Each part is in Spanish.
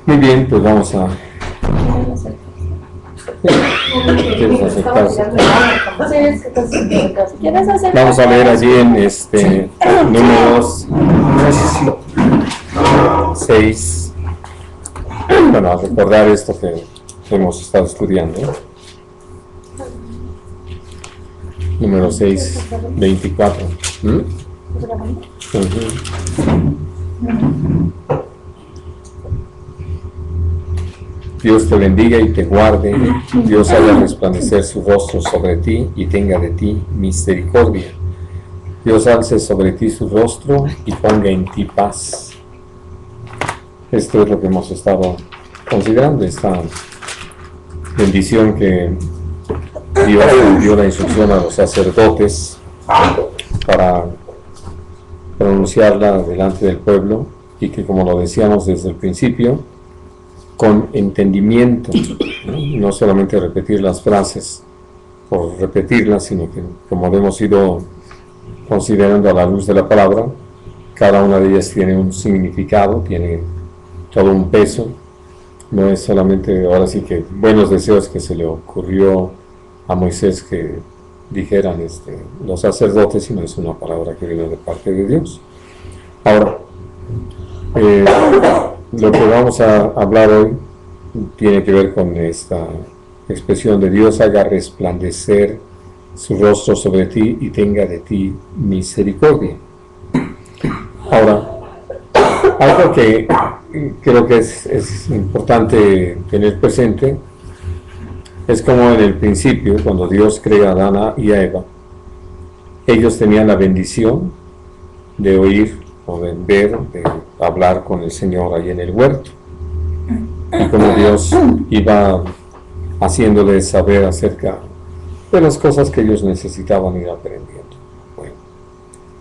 Muy bien, pues vamos a... ¿Quieres aceptar? Vamos a leer allí en números 6. Bueno, a recordar esto que hemos estado estudiando. Número 6, 24. Dios te bendiga y te guarde, Dios haga resplandecer su rostro sobre ti y tenga de ti misericordia. Dios alce sobre ti su rostro y ponga en ti paz. Esto es lo que hemos estado considerando, esta bendición que Dios dio la instrucción a los sacerdotes para pronunciarla delante del pueblo y que, como lo decíamos desde el principio, con entendimiento, no solamente repetir las frases por repetirlas, sino que, como hemos ido considerando a la luz de la palabra, cada una de ellas tiene un significado, tiene todo un peso. No es solamente, ahora sí que buenos deseos que se le ocurrió a Moisés que dijeran los sacerdotes, sino es una palabra que viene de parte de Dios. Ahora, lo que vamos a hablar hoy tiene que ver con esta expresión de Dios haga resplandecer su rostro sobre ti y tenga de ti misericordia. Ahora, algo que creo que es importante tener presente es como en el principio, cuando Dios crea a Adán y a Eva, ellos tenían la bendición de oír o de ver, de hablar con el Señor ahí en el huerto. Y como Dios iba haciéndoles saber acerca de las cosas que ellos necesitaban ir aprendiendo. Bueno,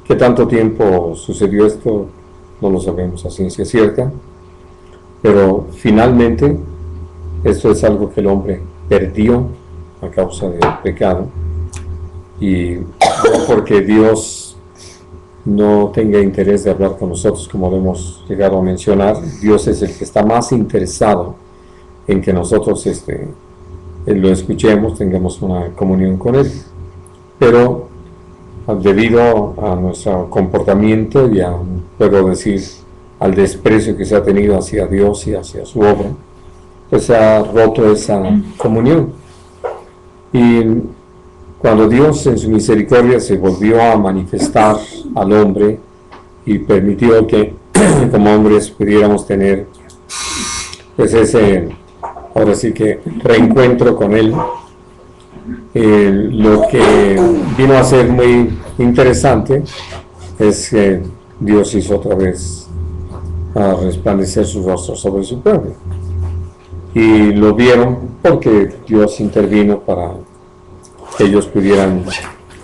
¿qué tanto tiempo sucedió esto? No lo sabemos a ciencia cierta, pero finalmente esto es algo que el hombre perdió a causa del pecado, y no porque Dios no tenga interés de hablar con nosotros, como lo hemos llegado a mencionar. Dios es el que está más interesado en que nosotros lo escuchemos, tengamos una comunión con Él, pero debido a nuestro comportamiento y puedo decir, al desprecio que se ha tenido hacia Dios y hacia su obra, pues se ha roto esa comunión. Y cuando Dios en su misericordia se volvió a manifestar al hombre y permitió que como hombres pudiéramos tener pues ese, ahora sí que reencuentro con Él, lo que vino a ser muy interesante es que Dios hizo otra vez a resplandecer su rostro sobre su pueblo, y lo vieron porque Dios intervino para que ellos pudieran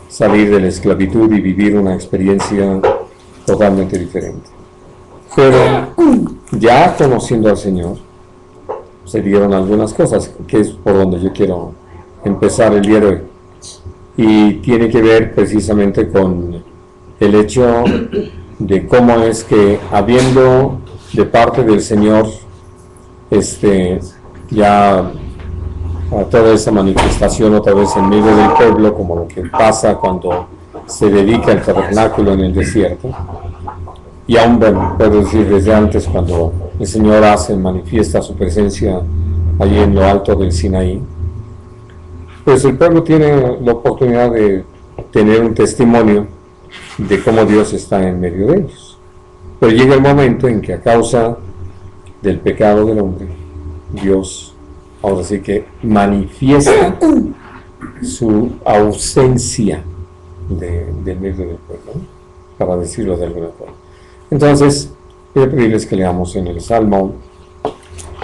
salir de la esclavitud y vivir una experiencia totalmente diferente. Pero ya conociendo al Señor, se dieron algunas cosas, que es por donde yo quiero empezar el día de hoy, y tiene que ver precisamente con el hecho de cómo es que, habiendo de parte del Señor ya a toda esa manifestación otra vez en medio del pueblo, como lo que pasa cuando se dedica el tabernáculo en el desierto, y aún puedo decir desde antes, cuando el Señor manifiesta su presencia allí en lo alto del Sinaí, pues el pueblo tiene la oportunidad de tener un testimonio de cómo Dios está en medio de ellos. Pero llega el momento en que, a causa del pecado del hombre, Dios ahora sí que manifiesta su ausencia del medio del pueblo, ¿no? Para decirlo de alguna forma. Entonces, voy a pedirles que leamos en el Salmo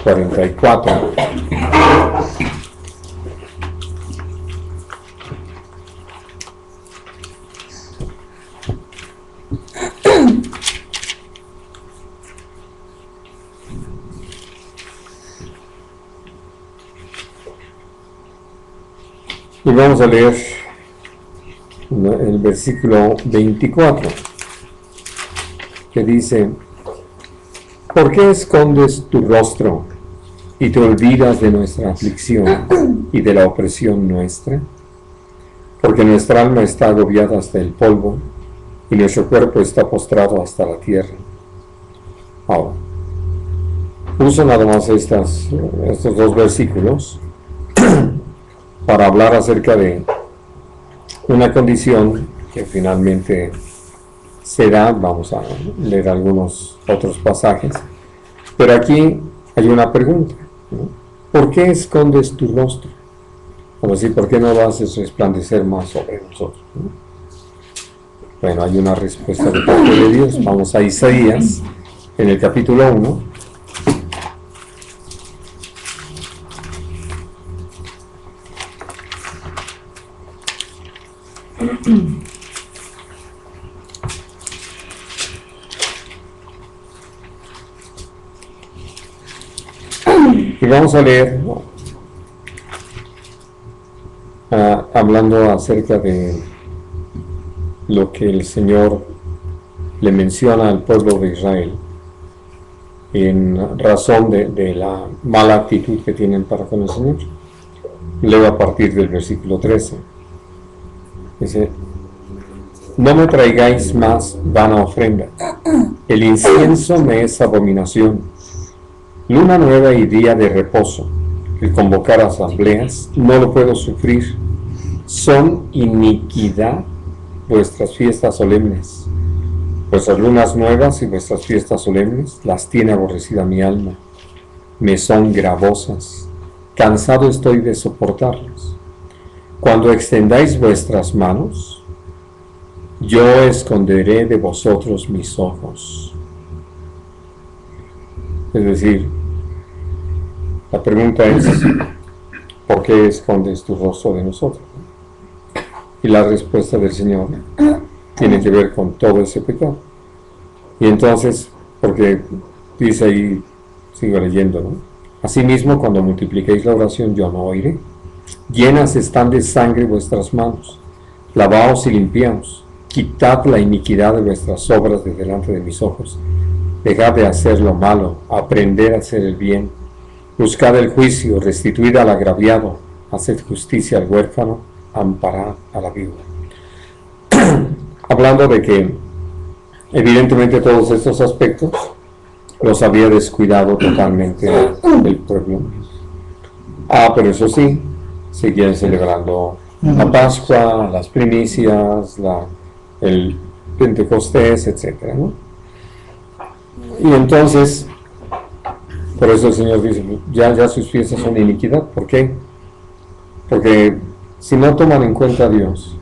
44. Y vamos a leer el versículo 24, que dice: ¿Por qué escondes tu rostro y te olvidas de nuestra aflicción y de la opresión nuestra? Porque nuestra alma está agobiada hasta el polvo y nuestro cuerpo está postrado hasta la tierra. Ahora, uso nada más estos dos versículos para hablar acerca de una condición que finalmente se da. Vamos a leer algunos otros pasajes, pero aquí hay una pregunta, ¿no? ¿Por qué escondes tu rostro? Como decir, ¿por qué no lo haces resplandecer más sobre nosotros, ¿no? Bueno, hay una respuesta de parte de Dios. Vamos a Isaías, en el capítulo 1. Y vamos a leer, hablando acerca de lo que el Señor le menciona al pueblo de Israel en razón de la mala actitud que tienen para con el Señor. Leo a partir del versículo 13. Dice: no me traigáis más vana ofrenda, el incienso me es abominación. Luna nueva y día de reposo, el convocar asambleas, no lo puedo sufrir. Son iniquidad vuestras fiestas solemnes. Vuestras lunas nuevas y vuestras fiestas solemnes las tiene aborrecida mi alma. Me son gravosas, cansado estoy de soportarlas. Cuando extendáis vuestras manos, yo esconderé de vosotros mis ojos. Es decir, la pregunta es, ¿por qué escondes tu rostro de nosotros? Y la respuesta del Señor tiene que ver con todo ese pecado. Y entonces, porque dice ahí, sigo leyendo, ¿no? Asimismo, cuando multipliquéis la oración, yo no oiré. Llenas están de sangre vuestras manos. Lavaos y limpiaos. Quitad la iniquidad de vuestras obras de delante de mis ojos. Dejad de hacer lo malo, aprended a hacer el bien. Buscad el juicio, restituid al agraviado, haced justicia al huérfano, amparad a la viuda. Hablando de que evidentemente todos estos aspectos los había descuidado totalmente el pueblo. Pero eso sí, seguían celebrando la Pascua, las primicias, el Pentecostés, etc., ¿no? Y entonces, por eso el Señor dice, ya sus fiestas son iniquidad. ¿Por qué? Porque si no toman en cuenta a Dios,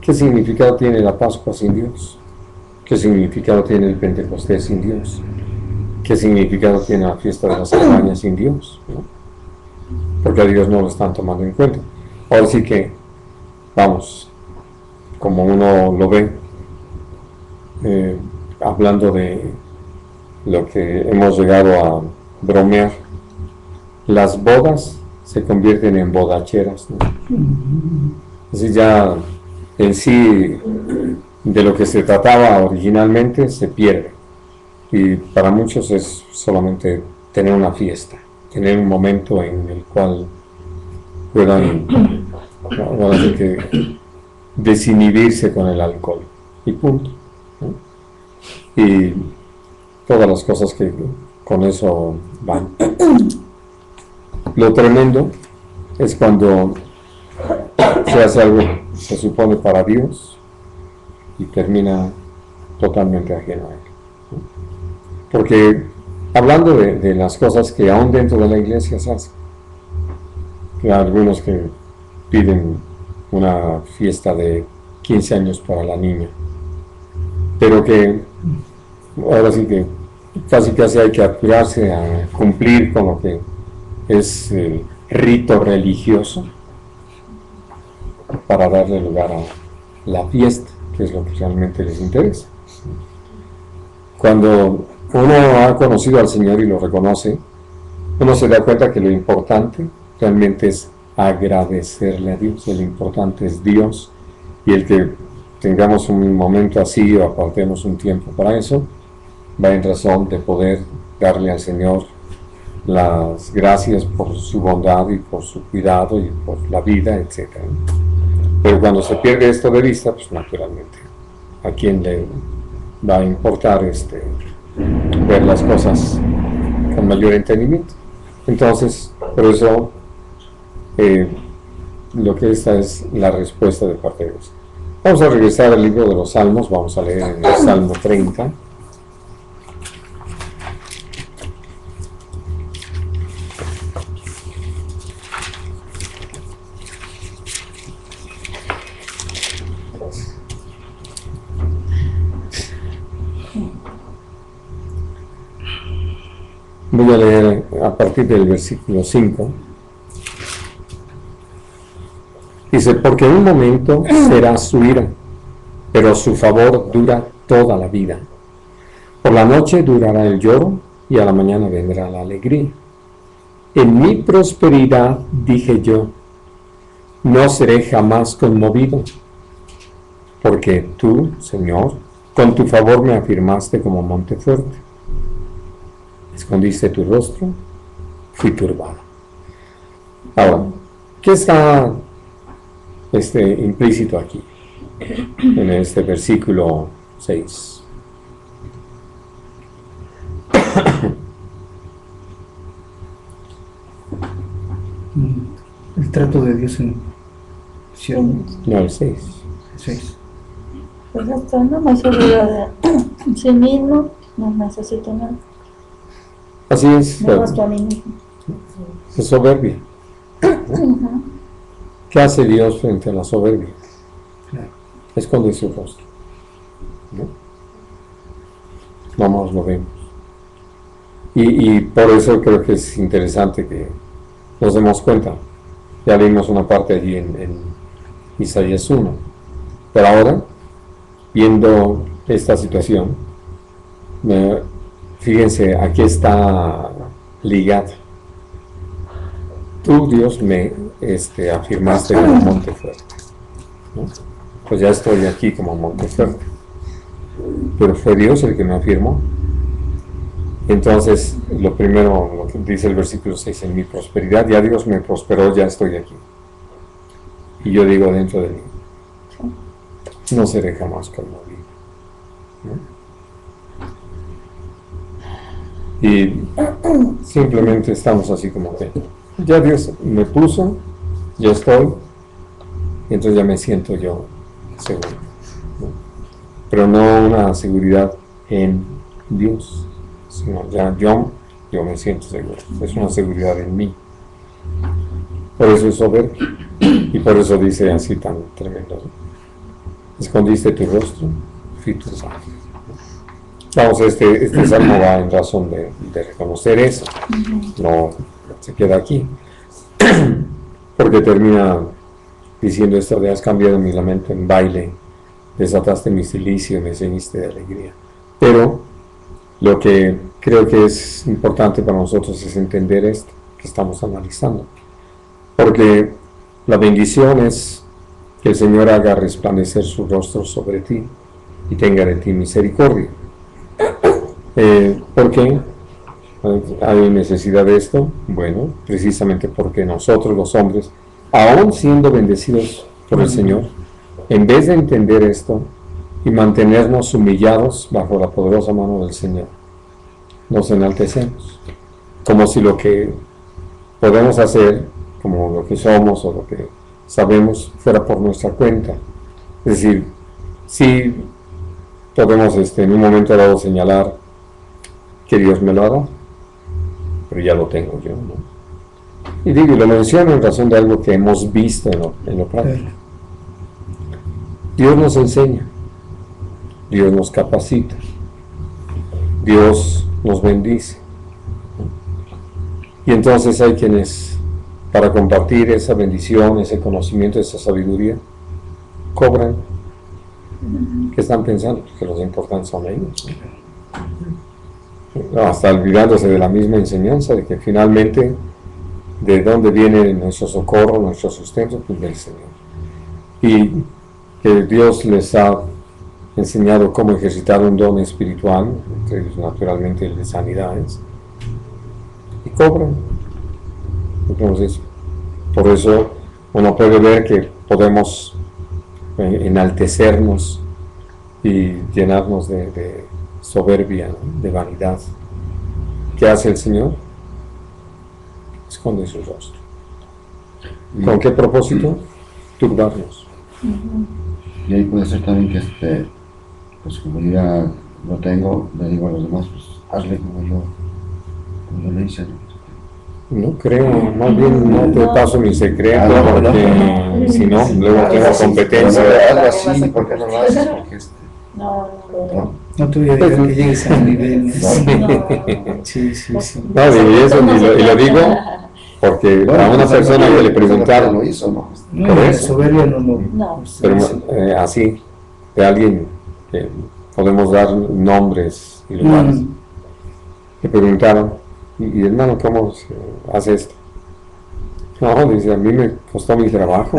¿qué significado tiene la Pascua sin Dios? ¿Qué significado tiene el Pentecostés sin Dios? ¿Qué significado tiene la fiesta de las cabañas sin Dios? ¿No? Porque a Dios no lo están tomando en cuenta. Ahora sí que, vamos, como uno lo ve, hablando de lo que hemos llegado a bromear, las bodas se convierten en bodacheras, ¿no? Así ya en sí de lo que se trataba originalmente se pierde, y para muchos es solamente tener una fiesta, tener un momento en el cual puedan así que desinhibirse con el alcohol y punto, ¿no? Y todas las cosas que con eso van. Lo tremendo es cuando se hace algo, se supone, para Dios y termina totalmente ajeno a Él, ¿no? Porque hablando de las cosas que aún dentro de la iglesia se hacen, hay algunos que piden una fiesta de 15 años para la niña, pero que ahora sí que casi hay que apurarse a cumplir con lo que es el rito religioso para darle lugar a la fiesta, que es lo que realmente les interesa. Cuando uno ha conocido al Señor y lo reconoce, uno se da cuenta que lo importante realmente es agradecerle a Dios. Lo importante es Dios, y el que tengamos un momento así o apartemos un tiempo para eso va en razón de poder darle al Señor las gracias por su bondad y por su cuidado y por la vida, etc. Pero cuando se pierde esto de vista, pues naturalmente, ¿a quién le va a importar ver las cosas con mayor entendimiento? Entonces, por eso, lo que esta es la respuesta de parte de Dios. Vamos a regresar al libro de los Salmos, vamos a leer en el Salmo 30. Voy a leer a partir del versículo 5. Dice, porque un momento será su ira, pero su favor dura toda la vida. Por la noche durará el lloro y a la mañana vendrá la alegría. En mi prosperidad dije yo, no seré jamás conmovido, porque tú, Señor, con tu favor me afirmaste como monte fuerte. Escondiste tu rostro, fui turbado. Ahora, ¿qué está implícito aquí, en este versículo 6? El trato de Dios en siervo. No, el 6. 6. Pues hasta no más seguro de sí mismo, no necesito nada. Así es, Me basta a mí mismo. es soberbia. ¿Qué hace Dios frente a la soberbia? Claro. Esconde su rostro, ¿no? Vamos, lo vemos. Y por eso creo que es interesante que nos demos cuenta. Ya leímos una parte allí en Isaías 1. Pero ahora, viendo esta situación, fíjense, aquí está ligado. Tú, Dios, me afirmaste como monte fuerte, ¿no? Pues ya estoy aquí como monte fuerte. Pero fue Dios el que me afirmó. Entonces, lo primero, lo que dice el versículo 6, en mi prosperidad, ya Dios me prosperó, ya estoy aquí. Y yo digo dentro de mí, no seré jamás conmovido, ¿no? Y simplemente estamos así como que, ya Dios me puso, ya estoy, y entonces ya me siento yo seguro, ¿no? Pero no una seguridad en Dios, sino ya yo me siento seguro, es una seguridad en mí. Por eso es soberbio, y por eso dice así tan tremendo, ¿no? Escondiste tu rostro, fui turbado. Vamos, este salmo va en razón de reconocer eso, no se queda aquí, porque termina diciendo esto de has cambiado mi lamento en baile, desataste mi cilicio y me ceñiste de alegría. Pero lo que creo que es importante para nosotros es entender esto que estamos analizando, porque la bendición es que el Señor haga resplandecer su rostro sobre ti y tenga de ti misericordia. ¿Por qué hay necesidad de esto? Bueno, precisamente porque nosotros los hombres, aún siendo bendecidos por el Señor, en vez de entender esto y mantenernos humillados bajo la poderosa mano del Señor, nos enaltecemos, como si lo que podemos hacer, como lo que somos o lo que sabemos, fuera por nuestra cuenta. Es decir, sí podemos en un momento dado señalar que Dios me lo ha dado, pero ya lo tengo yo, ¿no? Y digo, lo menciono en razón de algo que hemos visto en lo práctico. Dios nos enseña, Dios nos capacita, Dios nos bendice. Y entonces hay quienes, para compartir esa bendición, ese conocimiento, esa sabiduría, cobran. ¿Qué están pensando? Que los importantes son ellos, ¿no? Hasta olvidándose de la misma enseñanza, de que finalmente, ¿de dónde viene nuestro socorro, nuestro sustento? Pues del Señor. Y que Dios les ha enseñado cómo ejercitar un don espiritual, entre ellos naturalmente el de sanidades, y cobran. Entonces, por eso uno puede ver que podemos enaltecernos y llenarnos de soberbia, de vanidad. ¿Qué hace el Señor? Esconde su rostro. ¿Con qué propósito? Turbarnos. Y ahí puede ser también que pues como yo ya lo tengo, le digo a los demás, pues hazle como yo le hice, ¿no? No creo, más bien no te paso mi secreto, no, porque si no, luego tengo competencia. Algo así, ¿por qué no lo haces? Porque No, No te voy a dejar que llegues a un nivel. no. Sí, sí, sí. No, y eso, y lo digo porque a una persona que le lo preguntaron, hizo, ¿no? No, Por la eso. soberbia no. No. pero así, de alguien que podemos dar nombres y lugares, le preguntaron, y hermano, ¿cómo se hace esto? No, dice, a mí me costó mi trabajo.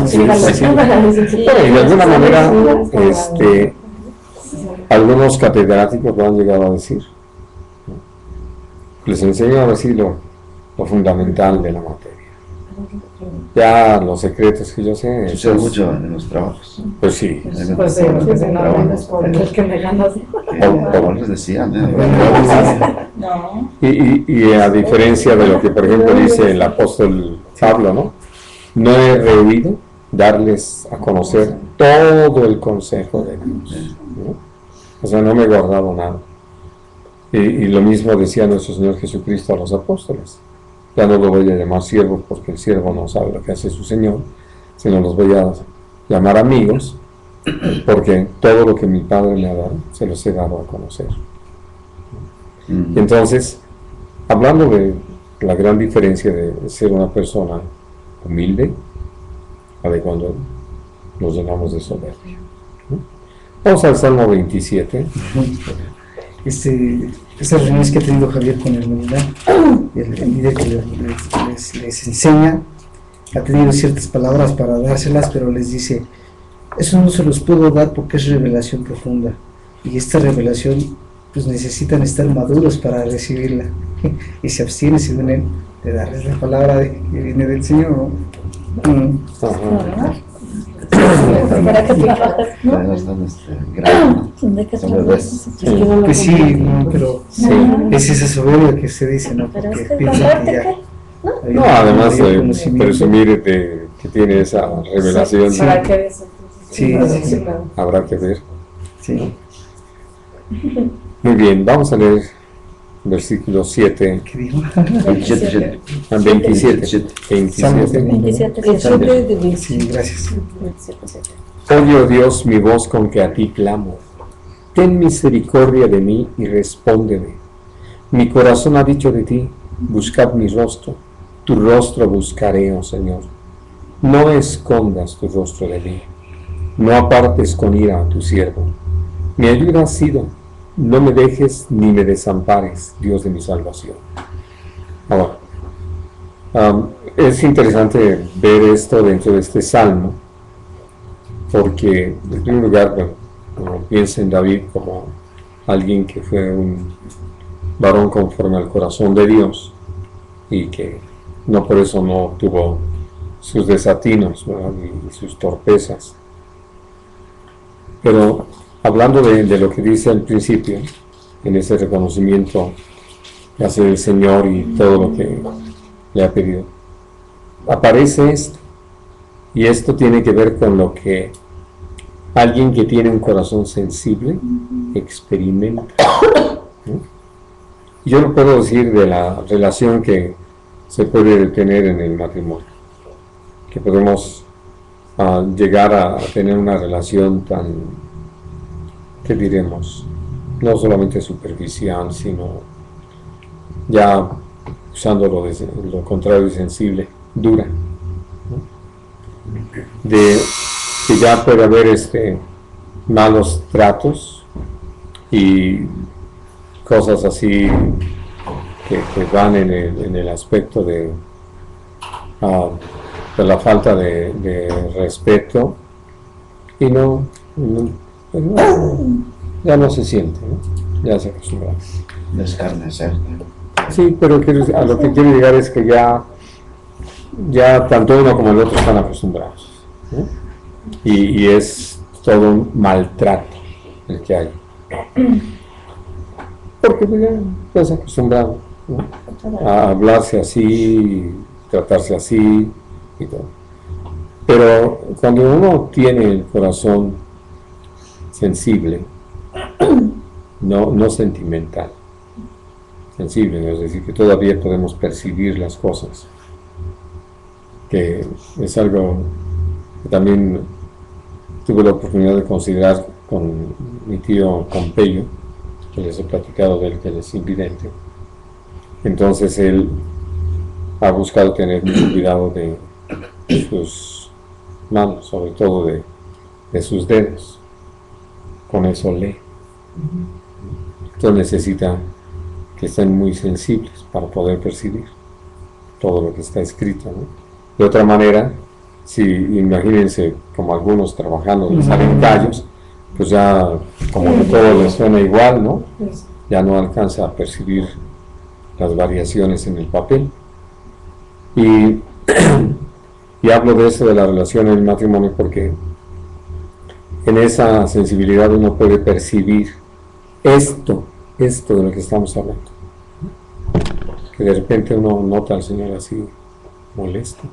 Sí, Bueno, y de alguna manera, algunos catedráticos lo han llegado a decir. Les enseño ahora sí lo fundamental de la materia. Ya los secretos que yo sé, Sucede esos, mucho en los trabajos. pues sí. Pues sí, no aprendes por el que me ganas. Como les decían, No. Y a diferencia de lo que, por ejemplo, dice el apóstol Pablo, ¿no? No he rehuido darles a conocer todo el consejo de Dios, ¿no? O sea, no me he guardado nada. Y lo mismo decía nuestro Señor Jesucristo a los apóstoles. Ya no lo voy a llamar siervos porque el siervo no sabe lo que hace su Señor, sino los voy a llamar amigos, porque todo lo que mi Padre me ha dado, se los he dado a conocer. Y entonces, hablando de la gran diferencia de ser una persona humilde a de cuando nos llenamos de soberbia, ¿no? Vamos al Salmo 27. Estas reuniones que ha tenido Javier con la humanidad, el líder que les enseña, ha tenido ciertas palabras para dárselas, pero les dice, eso no se los puedo dar porque es revelación profunda, y esta revelación pues necesitan estar maduros para recibirla, y se abstiene según él de darles la palabra que viene del Señor, ¿no? Ajá. ¿Para qué trabajas? Además están grandes, ¿De qué son bebés. trabajas? Pues sí, no, pero Sí. es esa soberbia que se dice, ¿no? Pero Porque es que piensan aparte que ya que hay No, un además mayor de conocimiento. presumir que tiene esa revelación, ¿Para qué eso? Sí, sí. habrá que ver. Sí. Muy bien, vamos a leer versículo 7 ¿Qué dijo? 27. al 27. 27. 27. Sí, gracias. Oye, oh Dios, mi voz con que a ti clamo. Ten misericordia de mí y respóndeme. Mi corazón ha dicho de ti, buscad mi rostro. Tu rostro buscaré, oh Señor. No escondas tu rostro de mí. No apartes con ira a tu siervo. Mi ayuda ha sido, no me dejes ni me desampares, Dios de mi salvación. Ahora, es interesante ver esto dentro de este salmo, porque en primer lugar, bueno, uno piensa en David como alguien que fue un varón conforme al corazón de Dios y que no por eso no tuvo sus desatinos, ¿verdad? Y sus torpezas. Pero hablando de lo que dice al principio, en ese reconocimiento que hace el Señor y todo lo que le ha pedido, aparece esto, y esto tiene que ver con lo que alguien que tiene un corazón sensible experimenta, ¿no? Yo lo puedo decir de la relación que se puede tener en el matrimonio, que podemos llegar a tener una relación tan, ¿qué diremos? No solamente superficial, sino ya usando lo contrario de sensible, dura, ¿no? De que ya puede haber malos tratos y cosas así que van en el aspecto de la falta de respeto, y no pues ya no se siente, ¿no? Ya se acostumbra. Descarnecer. Sí, pero a lo que quiero llegar es que ya tanto uno como el otro están acostumbrados, ¿no? Y es todo un maltrato el que hay. Porque pues ya estás acostumbrado, ¿no? A hablarse así, tratarse así y todo. Pero cuando uno tiene el corazón sensible, no sentimental, sensible, es decir, que todavía podemos percibir las cosas, que es algo que también tuve la oportunidad de considerar con mi tío Pompeyo, que les he platicado de él, que él es invidente. Entonces él ha buscado tener mucho cuidado de sus manos, sobre todo de sus dedos. Con eso lee. Entonces necesita que estén muy sensibles para poder percibir todo lo que está escrito, ¿no? De otra manera, si imagínense como algunos trabajando les salen callos, pues ya como que todo les suena igual, ¿no? Ya no alcanza a percibir las variaciones en el papel. Y hablo de eso, de la relación en el matrimonio, porque en esa sensibilidad uno puede percibir esto de lo que estamos hablando. Que de repente uno nota al Señor así molesto.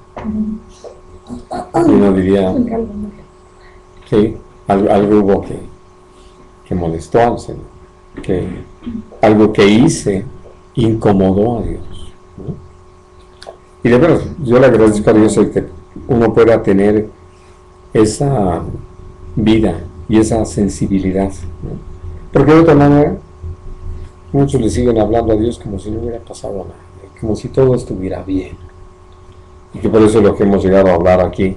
Y uno diría que algo hubo que molestó al Señor, que algo que hice incomodó a Dios, ¿no? Y de verdad, yo le agradezco a Dios el que uno pueda tener esa vida y esa sensibilidad, ¿no? Porque de otra manera muchos le siguen hablando a Dios como si no hubiera pasado nada, como si todo estuviera bien. Y que por eso es lo que hemos llegado a hablar aquí,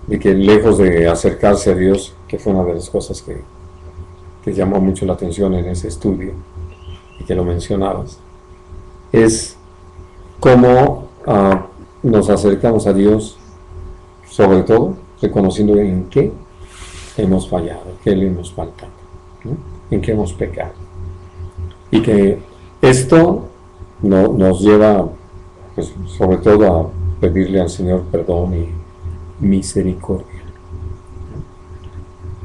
de que lejos de acercarse a Dios, que fue una de las cosas que llamó mucho la atención en ese estudio, y que lo mencionabas, es cómo nos acercamos a Dios, sobre todo reconociendo en qué hemos fallado, en qué le hemos faltado, ¿no? En qué hemos pecado. Y que esto nos lleva, pues, sobre todo a pedirle al Señor perdón y misericordia, ¿no?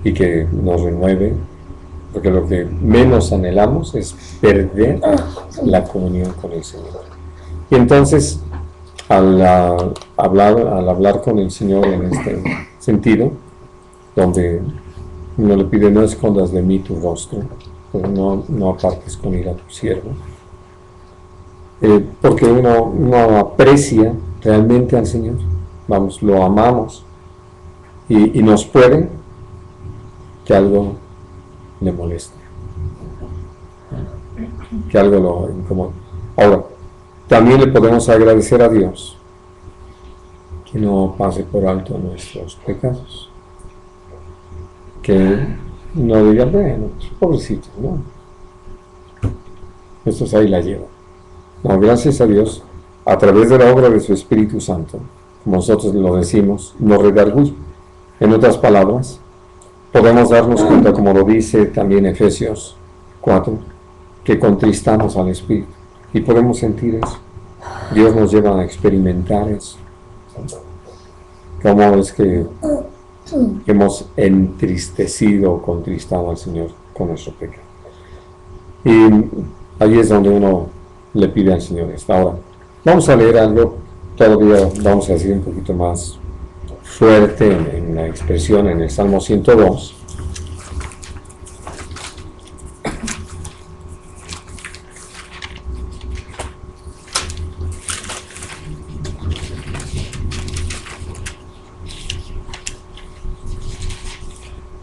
Y que nos renueve, porque lo que menos anhelamos es perder la comunión con el Señor. Y entonces, al hablar con el Señor en este sentido, donde uno le pide: no escondas de mí tu rostro, no apartes con ira a tu siervo, porque uno aprecia realmente al Señor, vamos, lo amamos, y nos puede que algo le moleste, que algo lo incomoda. Ahora, también le podemos agradecer a Dios que no pase por alto nuestros pecados, que no diga: bueno, pobrecito, ¿no? Estos ahí la llevan. No, gracias a Dios, a través de la obra de su Espíritu Santo, como nosotros lo decimos, nos redarguye. En otras palabras, podemos darnos cuenta, como lo dice también Efesios 4, que contristamos al Espíritu, y podemos sentir eso. Dios nos lleva a experimentar eso. ¿Cómo es que hemos entristecido o contristado al Señor con nuestro pecado? Y ahí es donde uno le pide al Señor esto. Ahora, vamos a leer algo, todavía vamos a decir un poquito más fuerte en la expresión, en el Salmo 102.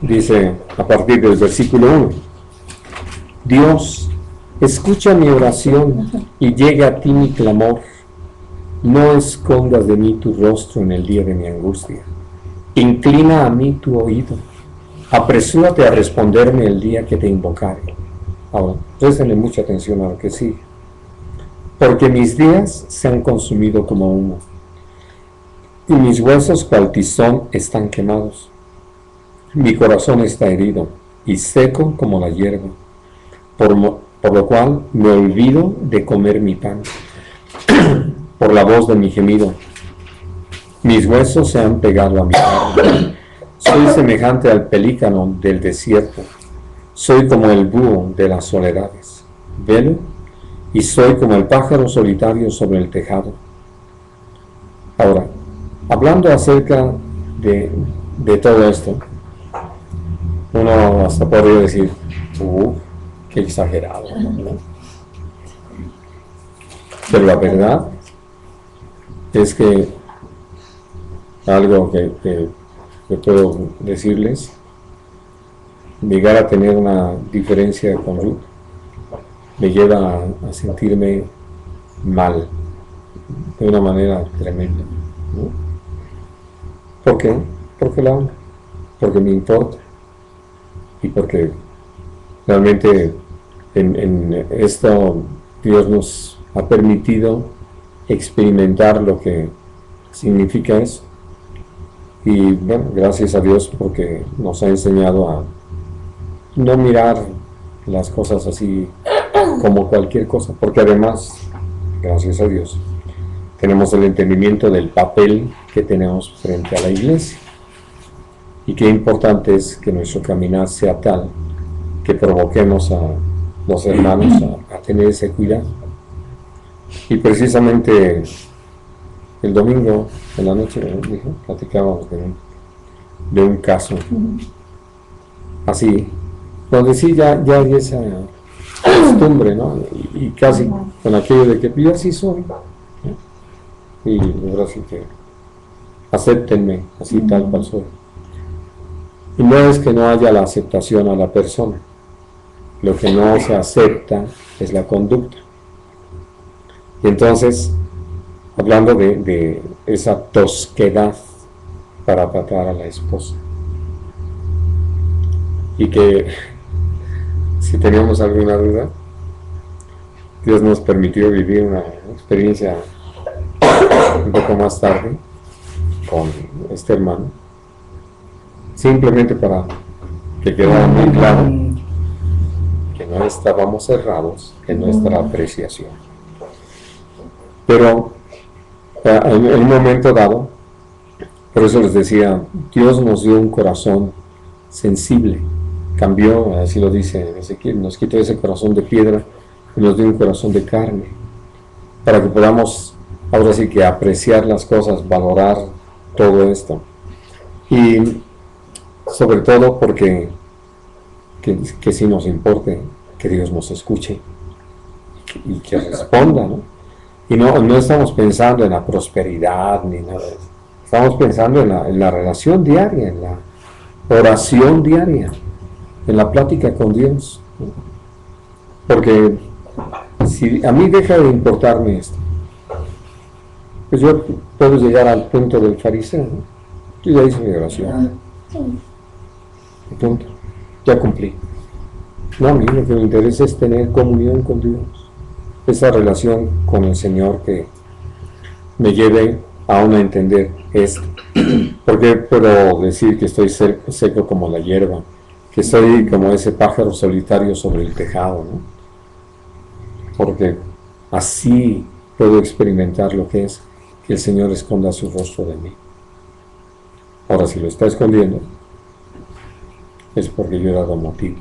Dice a partir del versículo 1: Dios, escucha mi oración y llega a ti mi clamor. No escondas de mí tu rostro en el día de mi angustia. Inclina a mí tu oído. Apresúrate a responderme el día que te invocare. Ahora, préstenle mucha atención a lo que sigue. Porque mis días se han consumido como humo, y mis huesos cual tizón están quemados. Mi corazón está herido y seco como la hierba, por lo cual me olvido de comer mi pan, por la voz de mi gemido. Mis huesos se han pegado a mi carne. Soy semejante al pelícano del desierto. Soy como el búho de las soledades. Velo y soy como el pájaro solitario sobre el tejado. Ahora, hablando acerca de todo esto, uno hasta podría decir, qué exagerado, ¿no? Pero la verdad es que algo que puedo decirles, llegar a tener una diferencia con Ruth me lleva a sentirme mal de una manera tremenda, ¿no? ¿Por qué? Porque la amo, porque me importa y porque realmente en esto Dios nos ha permitido experimentar lo que significa eso. Y bueno, gracias a Dios porque nos ha enseñado a no mirar las cosas así como cualquier cosa, porque además, gracias a Dios, tenemos el entendimiento del papel que tenemos frente a la iglesia. Y qué importante es que nuestro caminar sea tal que provoquemos a los hermanos a tener ese cuidado. Y precisamente el domingo en la noche platicábamos de un caso así, donde sí ya hay esa costumbre, ¿no? Y casi con aquello de que yo así soy, ¿no? Y ahora sí que acéptenme así tal cual soy. Y no es que no haya la aceptación a la persona, lo que no se acepta es la conducta. Y entonces, hablando de esa tosquedad para tratar a la esposa, y que si teníamos alguna duda, Dios nos permitió vivir una experiencia un poco más tarde con este hermano, simplemente para que quedara muy claro que no estábamos cerrados en nuestra apreciación. Pero en un momento dado, por eso les decía, Dios nos dio un corazón sensible, cambió, así lo dice Ezequiel, nos quitó ese corazón de piedra y nos dio un corazón de carne, para que podamos ahora sí que apreciar las cosas, valorar todo esto. Y sobre todo porque que sí nos importe que Dios nos escuche y que responda, ¿no? Y no estamos pensando en la prosperidad ni nada de eso. Estamos pensando en la relación diaria, en la oración diaria, en la plática con Dios, ¿no? Porque si a mí deja de importarme esto, pues yo puedo llegar al punto del fariseo, ¿no? Yo ya hice mi oración. Punto. Ya cumplí. No, a mí lo que me interesa es tener comunión con Dios, esa relación con el Señor que me lleve a uno a entender esto. Porque puedo decir que estoy seco como la hierba, que soy como ese pájaro solitario sobre el tejado, ¿no? Porque así puedo experimentar lo que es que el Señor esconda su rostro de mí. Ahora, si lo está escondiendo, es porque yo he dado motivo.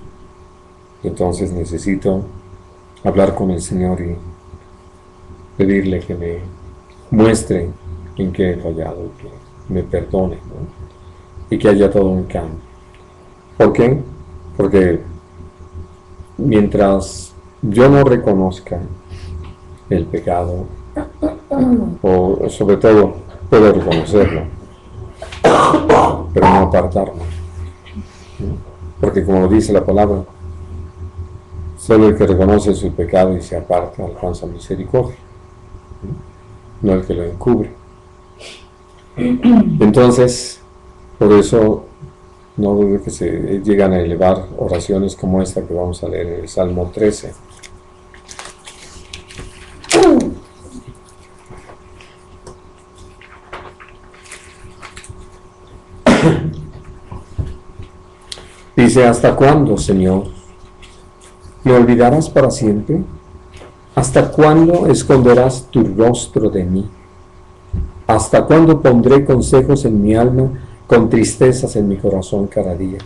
Entonces necesito hablar con el Señor y pedirle que me muestre en qué he fallado, que me perdone, ¿no? Y que haya todo un cambio. ¿Por qué? Porque mientras yo no reconozca el pecado, o sobre todo puedo reconocerlo, pero no apartarme, ¿no? Porque como dice la palabra, solo el que reconoce su pecado y se aparta alcanza misericordia, ¿no? No el que lo encubre. Entonces, por eso no dudo que se llegan a elevar oraciones como esta que vamos a leer en el Salmo 13. Dice, ¿hasta cuándo, Señor? ¿Me olvidarás para siempre? ¿Hasta cuándo esconderás tu rostro de mí? ¿Hasta cuándo pondré consejos en mi alma con tristezas en mi corazón cada día?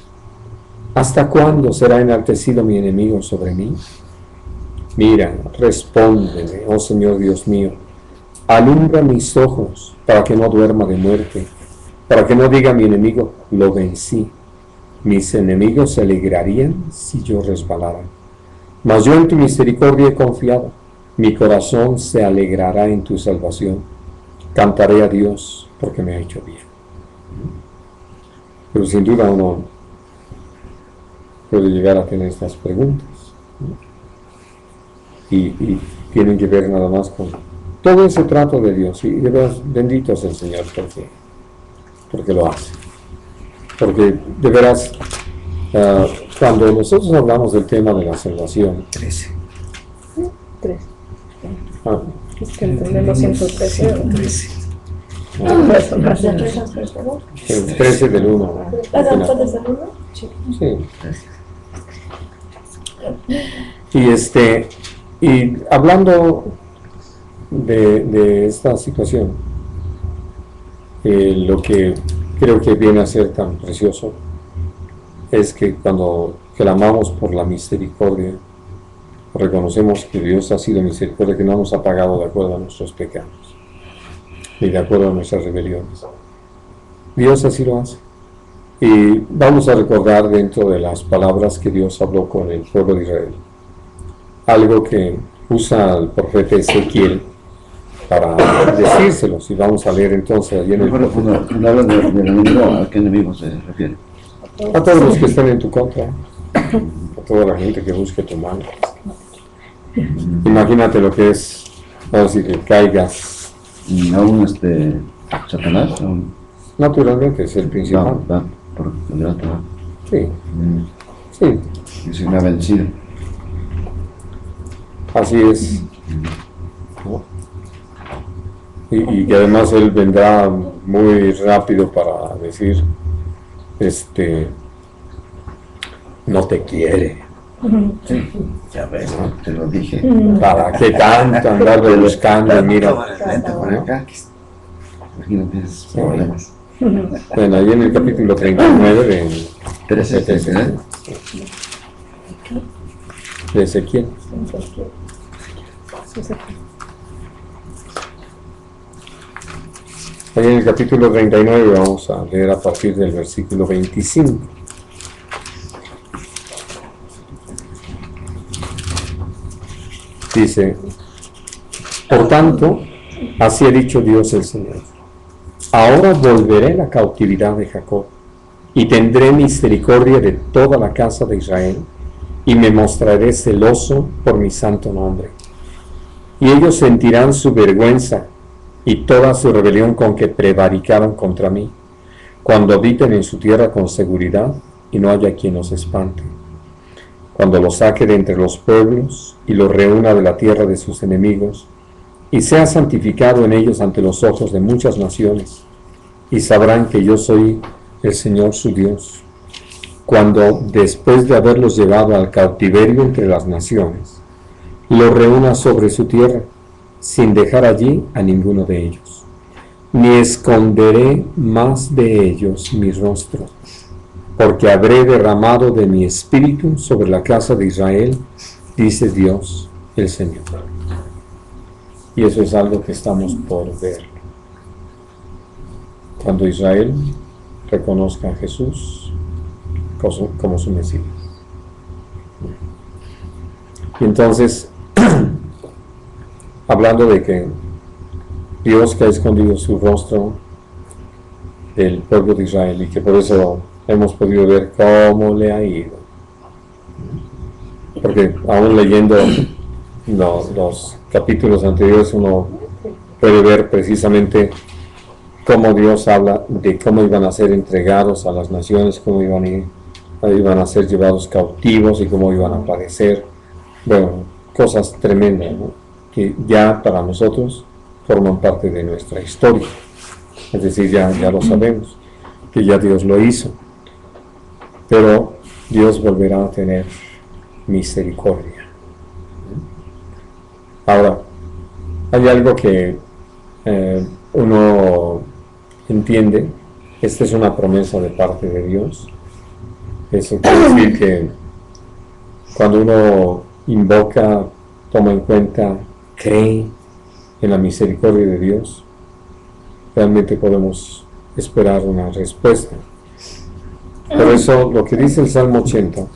¿Hasta cuándo será enaltecido mi enemigo sobre mí? Mira, respóndeme, oh Señor Dios mío, alumbra mis ojos para que no duerma de muerte, para que no diga mi enemigo, lo vencí. Mis enemigos se alegrarían si yo resbalara. Mas yo en tu misericordia he confiado, mi corazón se alegrará en tu salvación. Cantaré a Dios porque me ha hecho bien. Pero sin duda uno puede llegar a tener estas preguntas. Y tienen que ver nada más con todo ese trato de Dios. Y de veras, bendito es el Señor porque lo hace. Porque de veras, cuando nosotros hablamos del tema de la salvación, 13. 3. ah, Es que entendemos 113. 13. el 13 del 1. Sí. Y hablando de esta situación, lo que creo que viene a ser tan precioso es que cuando clamamos por la misericordia, reconocemos que Dios ha sido misericordia, que no nos ha pagado de acuerdo a nuestros pecados, ni de acuerdo a nuestras rebeliones. Dios así lo hace. Y vamos a recordar dentro de las palabras que Dios habló con el pueblo de Israel, algo que usa el profeta Ezequiel para decírselos. Y vamos a leer entonces allí en el... Cuando hablan del enemigo, ¿a qué enemigo se refiere? A todos los que estén en tu contra, a toda la gente que busque tu mal. Imagínate lo que es, vamos a decir, que caigas. Y aún Satanás, aún Naturalmente es el principal. va por el rato, ¿no? Sí, sí, Y se me ha vencido. así es. ¿No? Y que además él vendrá muy rápido para decir, no te quiere. Sí, ya ves, ¿no? Te lo dije. ¿Para qué tanto andarlo buscando? Mira, Vente para acá, que imagínate esos problemas. bueno, ahí en el capítulo 39 de Ezequiel. de Ezequiel. Ahí en el capítulo 39 vamos a leer a partir del versículo 25. Dice, por tanto, así ha dicho Dios el Señor, ahora volveré la cautividad de Jacob, y tendré misericordia de toda la casa de Israel, y me mostraré celoso por mi santo nombre. Y ellos sentirán su vergüenza, y toda su rebelión con que prevaricaron contra mí, cuando habiten en su tierra con seguridad, y no haya quien los espante. Cuando los saque de entre los pueblos, y los reúna de la tierra de sus enemigos, y sea santificado en ellos ante los ojos de muchas naciones, y sabrán que yo soy el Señor su Dios, cuando después de haberlos llevado al cautiverio entre las naciones, los reúna sobre su tierra, sin dejar allí a ninguno de ellos, ni esconderé más de ellos mi rostro, porque habré derramado de mi espíritu sobre la casa de Israel, dice Dios el Señor. Y eso es algo que estamos por ver. Cuando Israel reconozca a Jesús como su Mesías. Y entonces, hablando de que Dios que ha escondido su rostro del pueblo de Israel y que por eso hemos podido ver cómo le ha ido. Porque aún leyendo los capítulos anteriores uno puede ver precisamente cómo Dios habla de cómo iban a ser entregados a las naciones, cómo iban a ser llevados cautivos y cómo iban a padecer. Bueno, cosas tremendas, ¿no? Que ya para nosotros forman parte de nuestra historia. Es decir, ya lo sabemos, que ya Dios lo hizo. Pero Dios volverá a tener misericordia. Ahora, hay algo que uno entiende. Esta es una promesa de parte de Dios. Eso quiere decir que cuando uno invoca, toma en cuenta, cree en la misericordia de Dios, realmente podemos esperar una respuesta. Por eso lo que dice el Salmo 80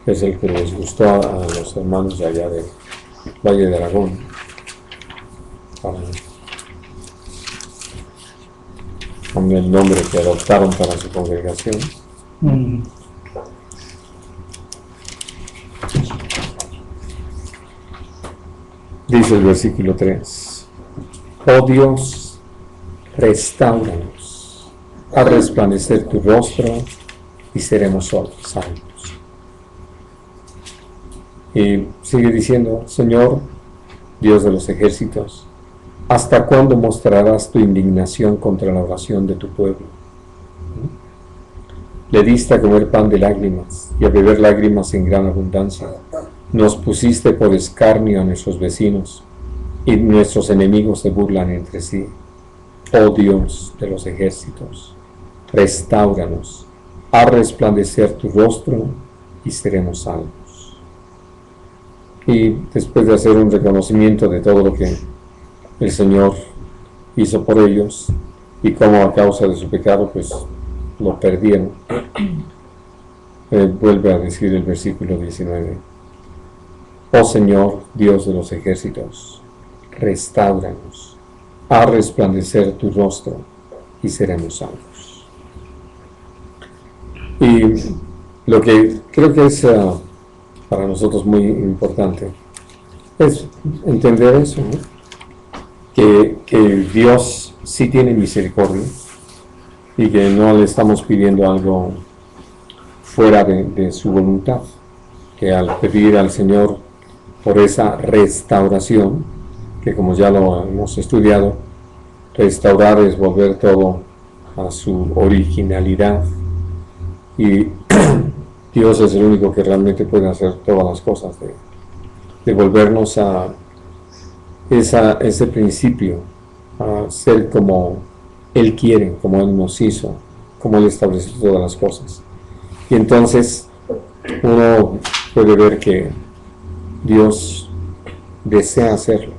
es el que les gustó a los hermanos de allá del Valle de Aragón, con el nombre que adoptaron para su congregación. Dice el versículo 3: Oh Dios, restáuranos, haz resplandecer tu rostro y seremos salvos. Y sigue diciendo: Señor, Dios de los ejércitos, ¿hasta cuándo mostrarás tu indignación contra la oración de tu pueblo? Le diste a comer pan de lágrimas y a beber lágrimas en gran abundancia. Nos pusiste por escarnio a nuestros vecinos, y nuestros enemigos se burlan entre sí. Oh Dios de los ejércitos, restáuranos, haz resplandecer tu rostro y seremos salvos. Y después de hacer un reconocimiento de todo lo que el Señor hizo por ellos y cómo a causa de su pecado pues lo perdieron, vuelve a decir el versículo 19: Oh Señor, Dios de los ejércitos, restáuranos, haz resplandecer tu rostro y seremos salvos. Y lo que creo que es para nosotros muy importante es entender eso, ¿no? Que Dios sí tiene misericordia y que no le estamos pidiendo algo fuera de su voluntad, que al pedir al Señor por esa restauración, que como ya lo hemos estudiado, restaurar es volver todo a su originalidad, y Dios es el único que realmente puede hacer todas las cosas, de volvernos a ese principio, a ser como Él quiere, como Él nos hizo, como Él estableció todas las cosas. Y entonces uno puede ver que Dios desea hacerlo.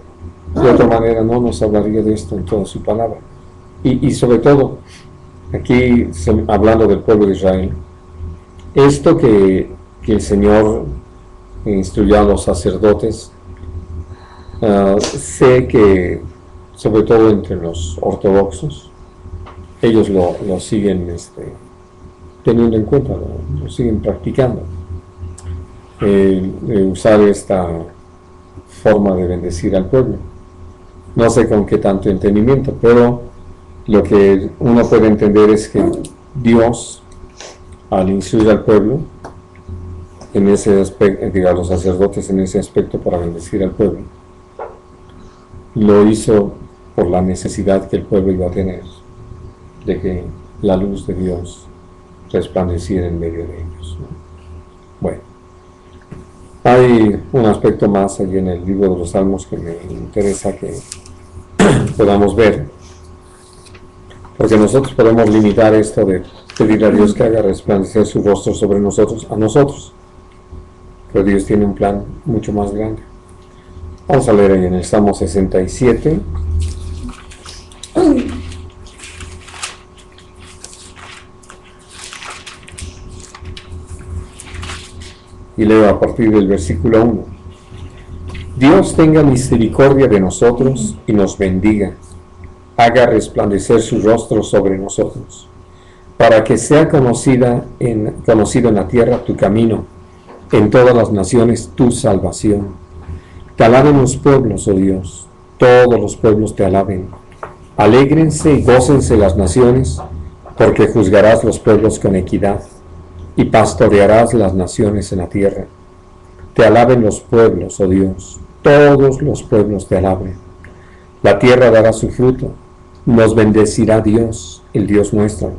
De otra manera no nos hablaría de esto en toda su palabra. Y sobre todo, aquí hablando del pueblo de Israel, esto que el Señor instruyó a los sacerdotes, sé que sobre todo entre los ortodoxos, ellos lo siguen teniendo en cuenta, lo siguen practicando, usar esta forma de bendecir al pueblo. No sé con qué tanto entendimiento, pero lo que uno puede entender es que Dios, al instruir al pueblo en ese aspecto, a los sacerdotes en ese aspecto para bendecir al pueblo, lo hizo por la necesidad que el pueblo iba a tener de que la luz de Dios resplandeciera en medio de ellos, ¿no? Bueno, hay un aspecto más allí en el libro de los Salmos que me interesa que podamos ver, porque nosotros podemos limitar esto de pedir a Dios que haga resplandecer su rostro sobre nosotros, a nosotros, pero Dios tiene un plan mucho más grande. Vamos a leer ahí en el Salmo 67. Y leo a partir del versículo 1. Dios tenga misericordia de nosotros y nos bendiga, haga resplandecer su rostro sobre nosotros, para que sea conocido en la tierra tu camino, en todas las naciones tu salvación. Te alaben los pueblos, oh Dios, todos los pueblos te alaben. Alégrense y gócense las naciones, porque juzgarás los pueblos con equidad y pastorearás las naciones en la tierra. Te alaben los pueblos, oh Dios, todos los pueblos te alaben. La tierra dará su fruto, nos bendecirá Dios, el Dios nuestro.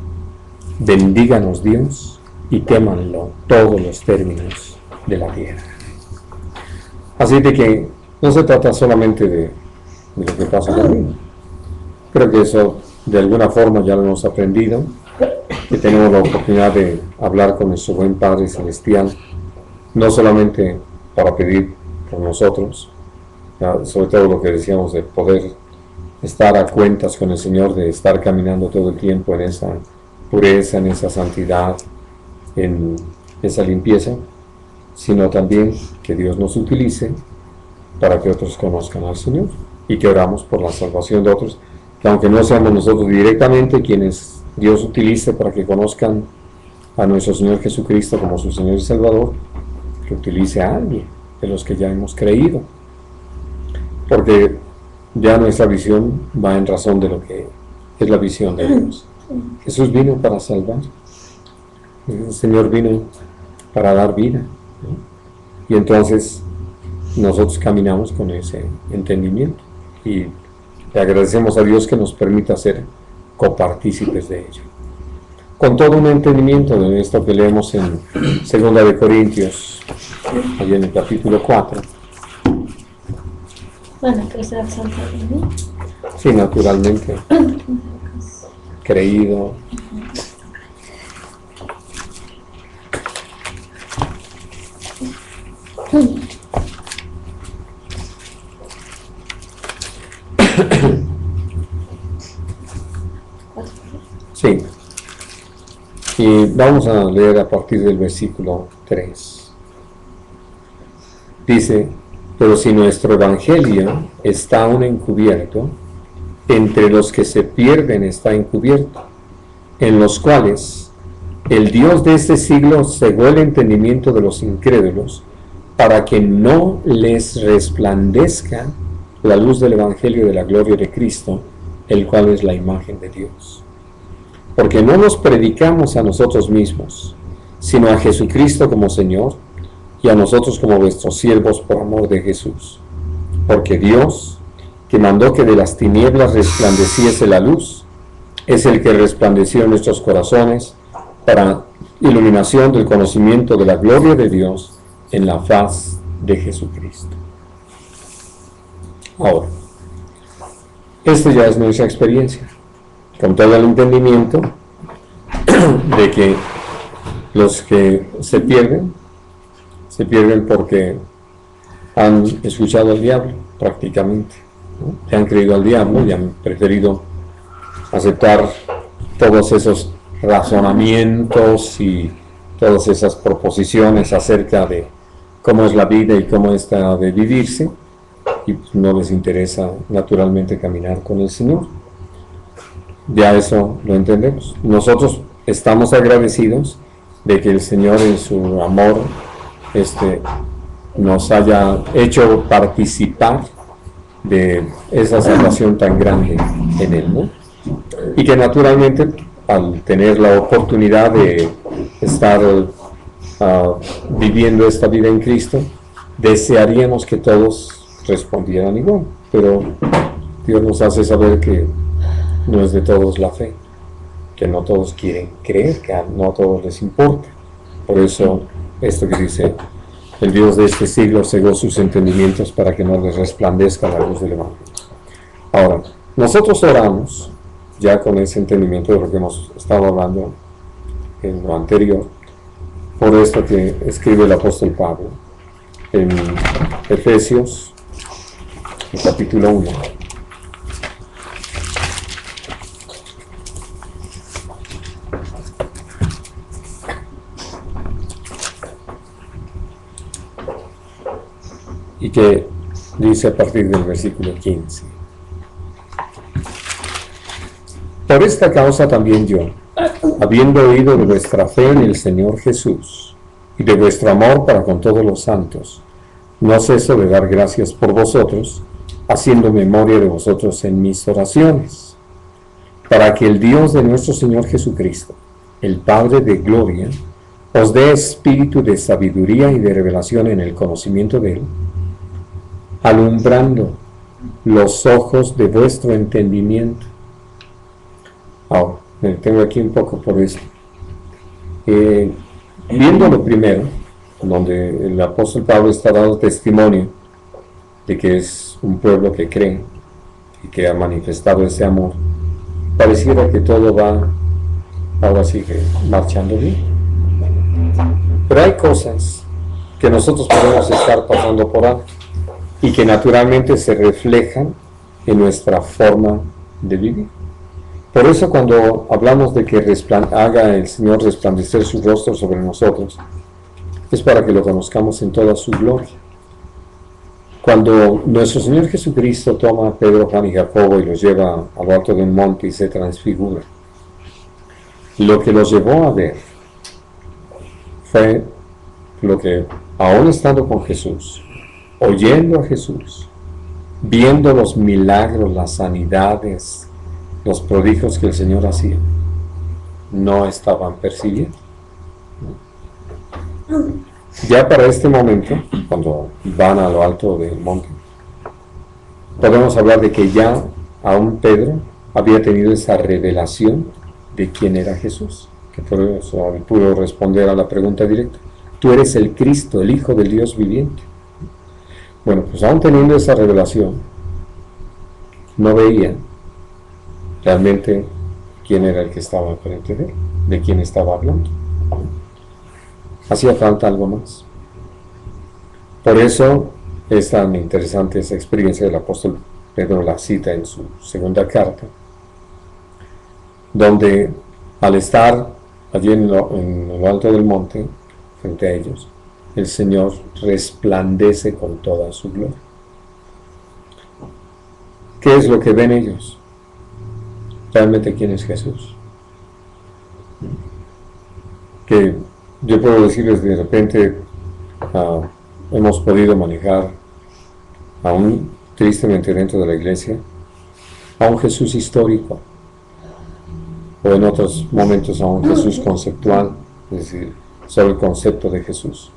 Bendíganos Dios y témanlo todos los términos de la tierra. Así de que no se trata solamente de lo que pasa conmigo. Creo que eso de alguna forma ya lo hemos aprendido, que tenemos la oportunidad de hablar con nuestro buen Padre Celestial, no solamente para pedir por nosotros, sobre todo lo que decíamos de poder estar a cuentas con el Señor, de estar caminando todo el tiempo en esa pureza, en esa santidad, en esa limpieza, sino también que Dios nos utilice para que otros conozcan al Señor y que oramos por la salvación de otros, que aunque no seamos nosotros directamente quienes Dios utilice para que conozcan a nuestro Señor Jesucristo como su Señor y Salvador, que utilice a alguien de los que ya hemos creído, porque ya nuestra visión va en razón de lo que es la visión de Dios. Jesús vino para salvar, el Señor vino para dar vida, ¿no? Y entonces nosotros caminamos con ese entendimiento y le agradecemos a Dios que nos permita ser copartícipes de ello. Con todo un entendimiento de esto que leemos en 2 de Corintios, allí en el capítulo 4. Bueno, que sea santo de mí. Sí, naturalmente, creído. Sí. Y vamos a leer a partir del versículo 3. Dice: pero si nuestro evangelio está aún encubierto, entre los que se pierden está encubierto, en los cuales el Dios de este siglo cegó el entendimiento de los incrédulos, para que no les resplandezca la luz del evangelio de la gloria de Cristo, el cual es la imagen de Dios. Porque no nos predicamos a nosotros mismos, sino a Jesucristo como Señor, y a nosotros como vuestros siervos por amor de Jesús. Porque Dios, que mandó que de las tinieblas resplandeciese la luz, es el que resplandeció en nuestros corazones para iluminación del conocimiento de la gloria de Dios en la faz de Jesucristo. Ahora, esta ya es nuestra experiencia, con todo el entendimiento de que los que se pierden porque han escuchado al diablo, prácticamente, ¿no? Que han creído al diablo y han preferido aceptar todos esos razonamientos y todas esas proposiciones acerca de cómo es la vida y cómo está de vivirse, y pues no les interesa naturalmente caminar con el Señor. Ya eso lo entendemos. Nosotros estamos agradecidos de que el Señor en su amor nos haya hecho participar de esa salvación tan grande en Él, ¿no? Y que naturalmente, al tener la oportunidad de estar viviendo esta vida en Cristo, desearíamos que todos respondieran igual, pero Dios nos hace saber que no es de todos la fe, que no todos quieren creer, que no a todos les importa. Por eso esto que dice: el Dios de este siglo cegó sus entendimientos para que no les resplandezca la luz del evangelio. Ahora, nosotros oramos ya con ese entendimiento de lo que hemos estado hablando en lo anterior, por esto que escribe el apóstol Pablo en Efesios, el capítulo 1. Y que dice a partir del versículo 15: por esta causa también yo, habiendo oído de vuestra fe en el Señor Jesús y de vuestro amor para con todos los santos, no ceso de dar gracias por vosotros, haciendo memoria de vosotros en mis oraciones, para que el Dios de nuestro Señor Jesucristo, el Padre de gloria, os dé espíritu de sabiduría y de revelación en el conocimiento de Él, alumbrando los ojos de vuestro entendimiento. Ahora, me detengo aquí un poco por esto. Viendo lo primero, donde el apóstol Pablo está dando testimonio de que es un pueblo que cree y que ha manifestado ese amor, pareciera que todo va, ahora sí que marchando bien. Pero hay cosas que nosotros podemos estar pasando por alto y que naturalmente se reflejan en nuestra forma de vivir. Por eso cuando hablamos de que haga el Señor resplandecer su rostro sobre nosotros, es para que lo conozcamos en toda su gloria. Cuando nuestro Señor Jesucristo toma a Pedro, Juan y Jacobo y los lleva a lo alto de un monte y se transfigura, lo que los llevó a ver fue lo que, aún estando con Jesús, oyendo a Jesús, viendo los milagros, las sanidades, los prodigios que el Señor hacía, no estaban percibiendo. Ya para este momento, cuando van a lo alto del monte, podemos hablar de que ya aún Pedro había tenido esa revelación de quién era Jesús, que por eso pudo responder a la pregunta directa: tú eres el Cristo, el Hijo del Dios viviente. Bueno, pues aún teniendo esa revelación, no veía realmente quién era el que estaba frente de él, de quién estaba hablando. Hacía falta algo más. Por eso es tan interesante esa experiencia del apóstol Pedro, la cita en su segunda carta, donde al estar allí en lo alto del monte, frente a ellos, el Señor resplandece con toda su gloria. ¿Qué es lo que ven ellos? Realmente, ¿quién es Jesús? Que yo puedo decirles, de repente hemos podido manejar, aún tristemente dentro de la iglesia, a un Jesús histórico, o en otros momentos a un Jesús conceptual, es decir, sobre el concepto de Jesús.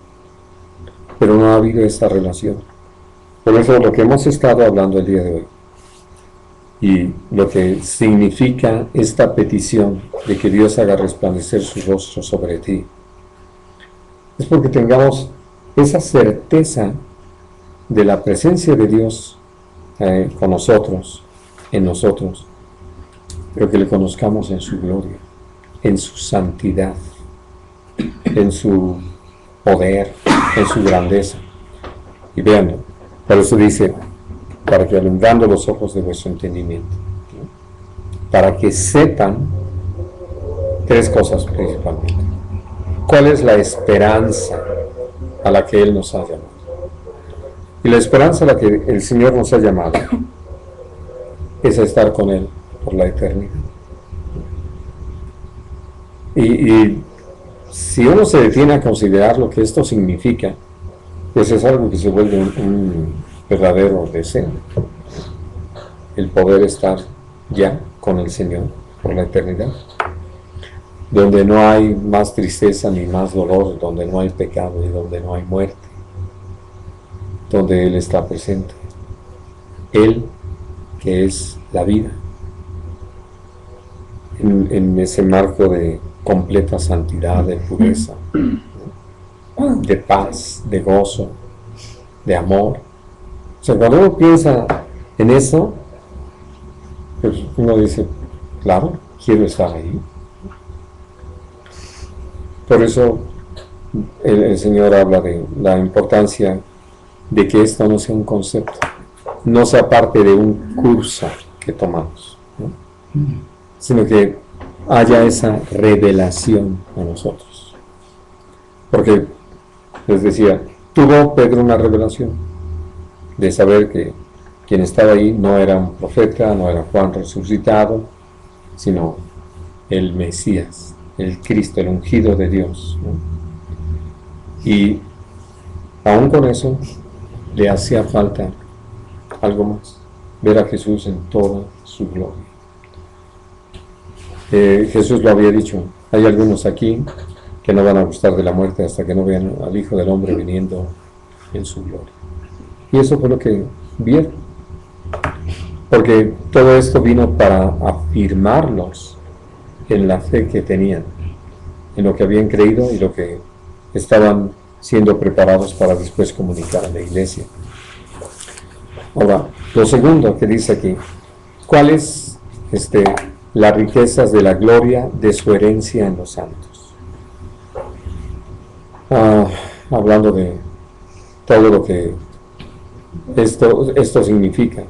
Pero no ha habido esta relación. Por eso lo que hemos estado hablando el día de hoy, y lo que significa esta petición de que Dios haga resplandecer su rostro sobre ti, es porque tengamos esa certeza de la presencia de Dios con nosotros, en nosotros, pero que le conozcamos en su gloria, en su santidad, en su poder, en su grandeza. Y vean, por eso dice, para que alumbrando los ojos de vuestro entendimiento, ¿no? Para que sepan tres cosas principalmente. ¿Cuál es la esperanza a la que Él nos ha llamado? Y la esperanza a la que el Señor nos ha llamado es a estar con Él por la eternidad. Y si uno se detiene a considerar lo que esto significa, pues es algo que se vuelve un verdadero deseo, el poder estar ya con el Señor por la eternidad, donde no hay más tristeza ni más dolor, donde no hay pecado y donde no hay muerte, donde Él está presente, Él que es la vida, en ese marco de completa santidad, de pureza, de paz, de gozo, de amor. O sea, cuando uno piensa en eso, pues uno dice, claro, quiero estar ahí. Por eso el Señor habla de la importancia de que esto no sea un concepto, no sea parte de un curso que tomamos, ¿no? Sino que haya esa revelación a nosotros. Porque, les decía, tuvo Pedro una revelación de saber que quien estaba ahí no era un profeta, no era Juan resucitado, sino el Mesías, el Cristo, el ungido de Dios, ¿no? Y aún con eso le hacía falta algo más, ver a Jesús en toda su gloria. Jesús lo había dicho, hay algunos aquí que no van a gustar de la muerte hasta que no vean al Hijo del Hombre viniendo en su gloria. Y eso fue lo que vieron, porque todo esto vino para afirmarlos en la fe que tenían en lo que habían creído y lo que estaban siendo preparados para después comunicar a la iglesia. Ahora, lo segundo que dice aquí, ¿cuáles las riquezas de la gloria de su herencia en los santos? Hablando de todo lo que esto significa,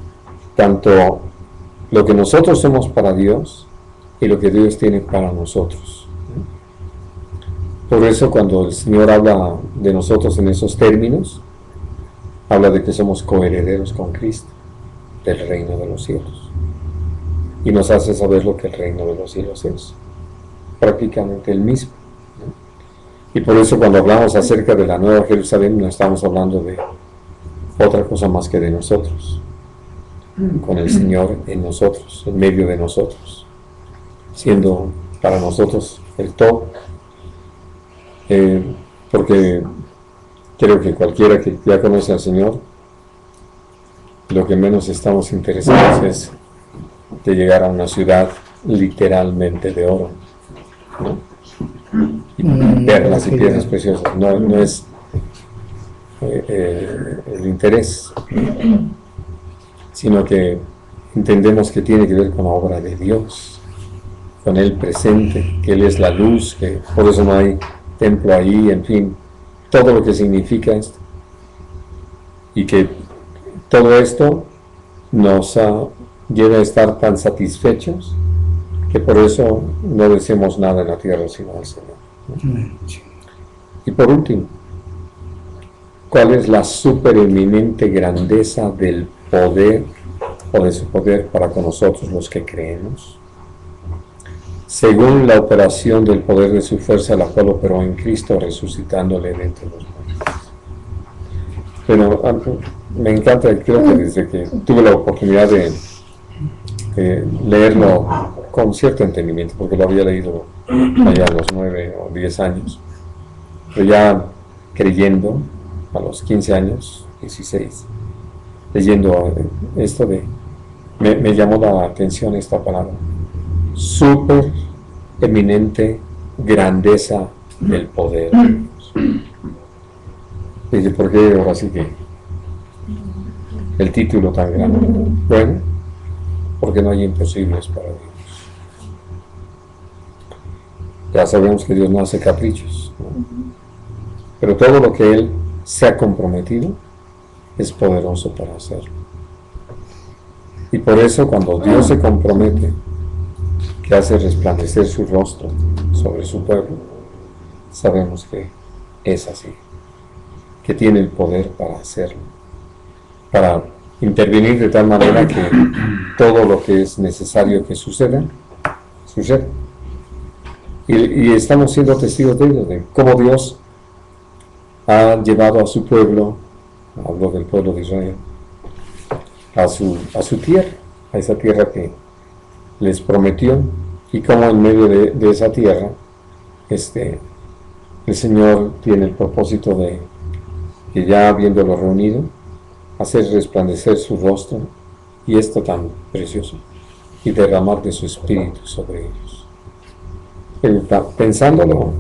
tanto lo que nosotros somos para Dios y lo que Dios tiene para nosotros. Por eso cuando el Señor habla de nosotros en esos términos, habla de que somos coherederos con Cristo del reino de los cielos. Y nos hace saber lo que el reino de los cielos es, prácticamente el mismo, ¿no? Y por eso cuando hablamos acerca de la Nueva Jerusalén no estamos hablando de otra cosa más que de nosotros, con el Señor en nosotros, en medio de nosotros, siendo para nosotros el todo, porque creo que cualquiera que ya conoce al Señor, lo que menos estamos interesados es de llegar a una ciudad literalmente de oro, ¿no? Y perlas y piedras preciosas, no es el interés, sino que entendemos que tiene que ver con la obra de Dios, con Él presente, que Él es la luz, que por eso no hay templo ahí, en fin, todo lo que significa esto. Y que todo esto nos lleva a estar tan satisfechos que por eso no deseamos nada en la tierra sino al Señor, ¿no? Y por último, ¿cuál es la supereminente grandeza del poder o de su poder para con nosotros los que creemos? Según la operación del poder de su fuerza, la cual operó en Cristo, resucitándole de entre los muertos. Pero me encanta, creo que desde que tuve la oportunidad de leerlo con cierto entendimiento, porque lo había leído allá a los 9 o 10 años, pero ya creyendo a los 15 años, 16, leyendo esto me llamó la atención esta palabra, súper eminente grandeza del poder de Dios. Dice, ¿por qué ahora sí que el título tan grande? Bueno, porque no hay imposibles para Dios. Ya sabemos que Dios no hace caprichos, ¿no? Pero todo lo que Él se ha comprometido es poderoso para hacerlo. Y por eso cuando Dios se compromete, que hace resplandecer su rostro sobre su pueblo, sabemos que es así, que tiene el poder para hacerlo, para intervenir de tal manera que todo lo que es necesario que suceda, suceda. Y estamos siendo testigos de ello, de cómo Dios ha llevado a su pueblo, hablo del pueblo de Israel, a su tierra, a esa tierra que les prometió, y cómo en medio de esa tierra el Señor tiene el propósito de que ya habiéndolo reunido, hacer resplandecer su rostro, y esto tan precioso, y derramar de su espíritu sobre ellos. Pensándolo,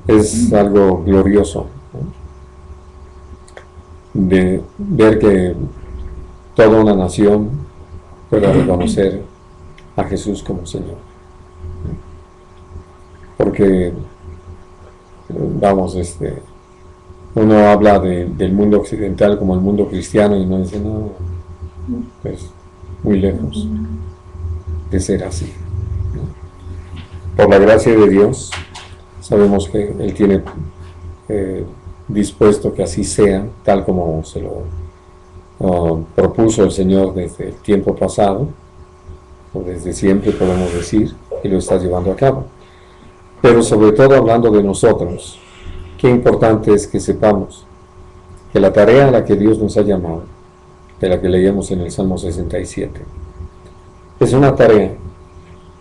es algo glorioso, ¿no? De ver que toda una nación pueda reconocer a Jesús como Señor, porque vamos, uno habla del mundo occidental como el mundo cristiano y uno dice, no, pues muy lejos de ser así, ¿no? Por la gracia de Dios sabemos que Él tiene dispuesto que así sea, tal como se lo propuso el Señor desde el tiempo pasado, o desde siempre podemos decir, y lo está llevando a cabo. Pero sobre todo hablando de nosotros, qué importante es que sepamos que la tarea a la que Dios nos ha llamado, de la que leíamos en el Salmo 67, es una tarea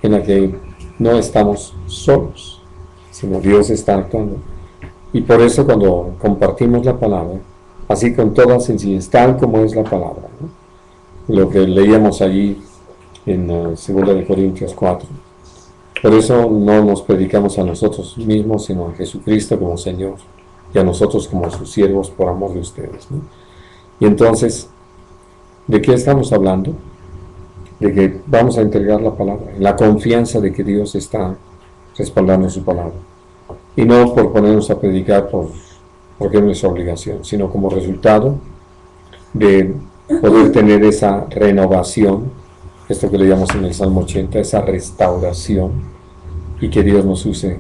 en la que no estamos solos, sino Dios está actuando. Y por eso cuando compartimos la palabra, así con toda sencillez, tal como es la palabra, ¿no? Lo que leíamos allí en 2 de Corintios 4, Por eso no nos predicamos a nosotros mismos, sino a Jesucristo como Señor y a nosotros como sus siervos por amor de ustedes, ¿no? Y entonces, ¿de qué estamos hablando? De que vamos a entregar la palabra, en la confianza de que Dios está respaldando su palabra. Y no por ponernos a predicar porque es nuestra obligación, sino como resultado de poder tener esa renovación, esto que le llamamos en el Salmo 80, esa restauración, y que Dios nos use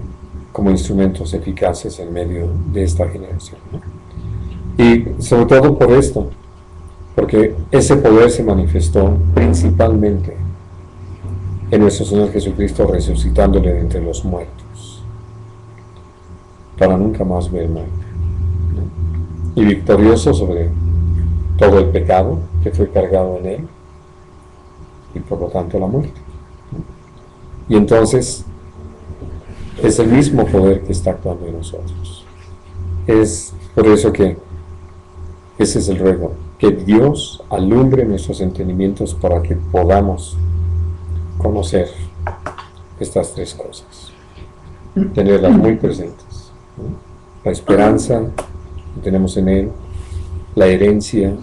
como instrumentos eficaces en medio de esta generación, ¿no? Y sobre todo por esto, porque ese poder se manifestó principalmente en nuestro Señor Jesucristo resucitándole de entre los muertos, para nunca más ver muerte, ¿no? Y victorioso sobre todo el pecado que fue cargado en él, y por lo tanto la muerte, ¿no? Y entonces es el mismo poder que está actuando en nosotros. Es por eso que ese es el ruego, que Dios alumbre nuestros entendimientos para que podamos conocer estas tres cosas, tenerlas muy presentes, ¿no? La esperanza que tenemos en Él, la herencia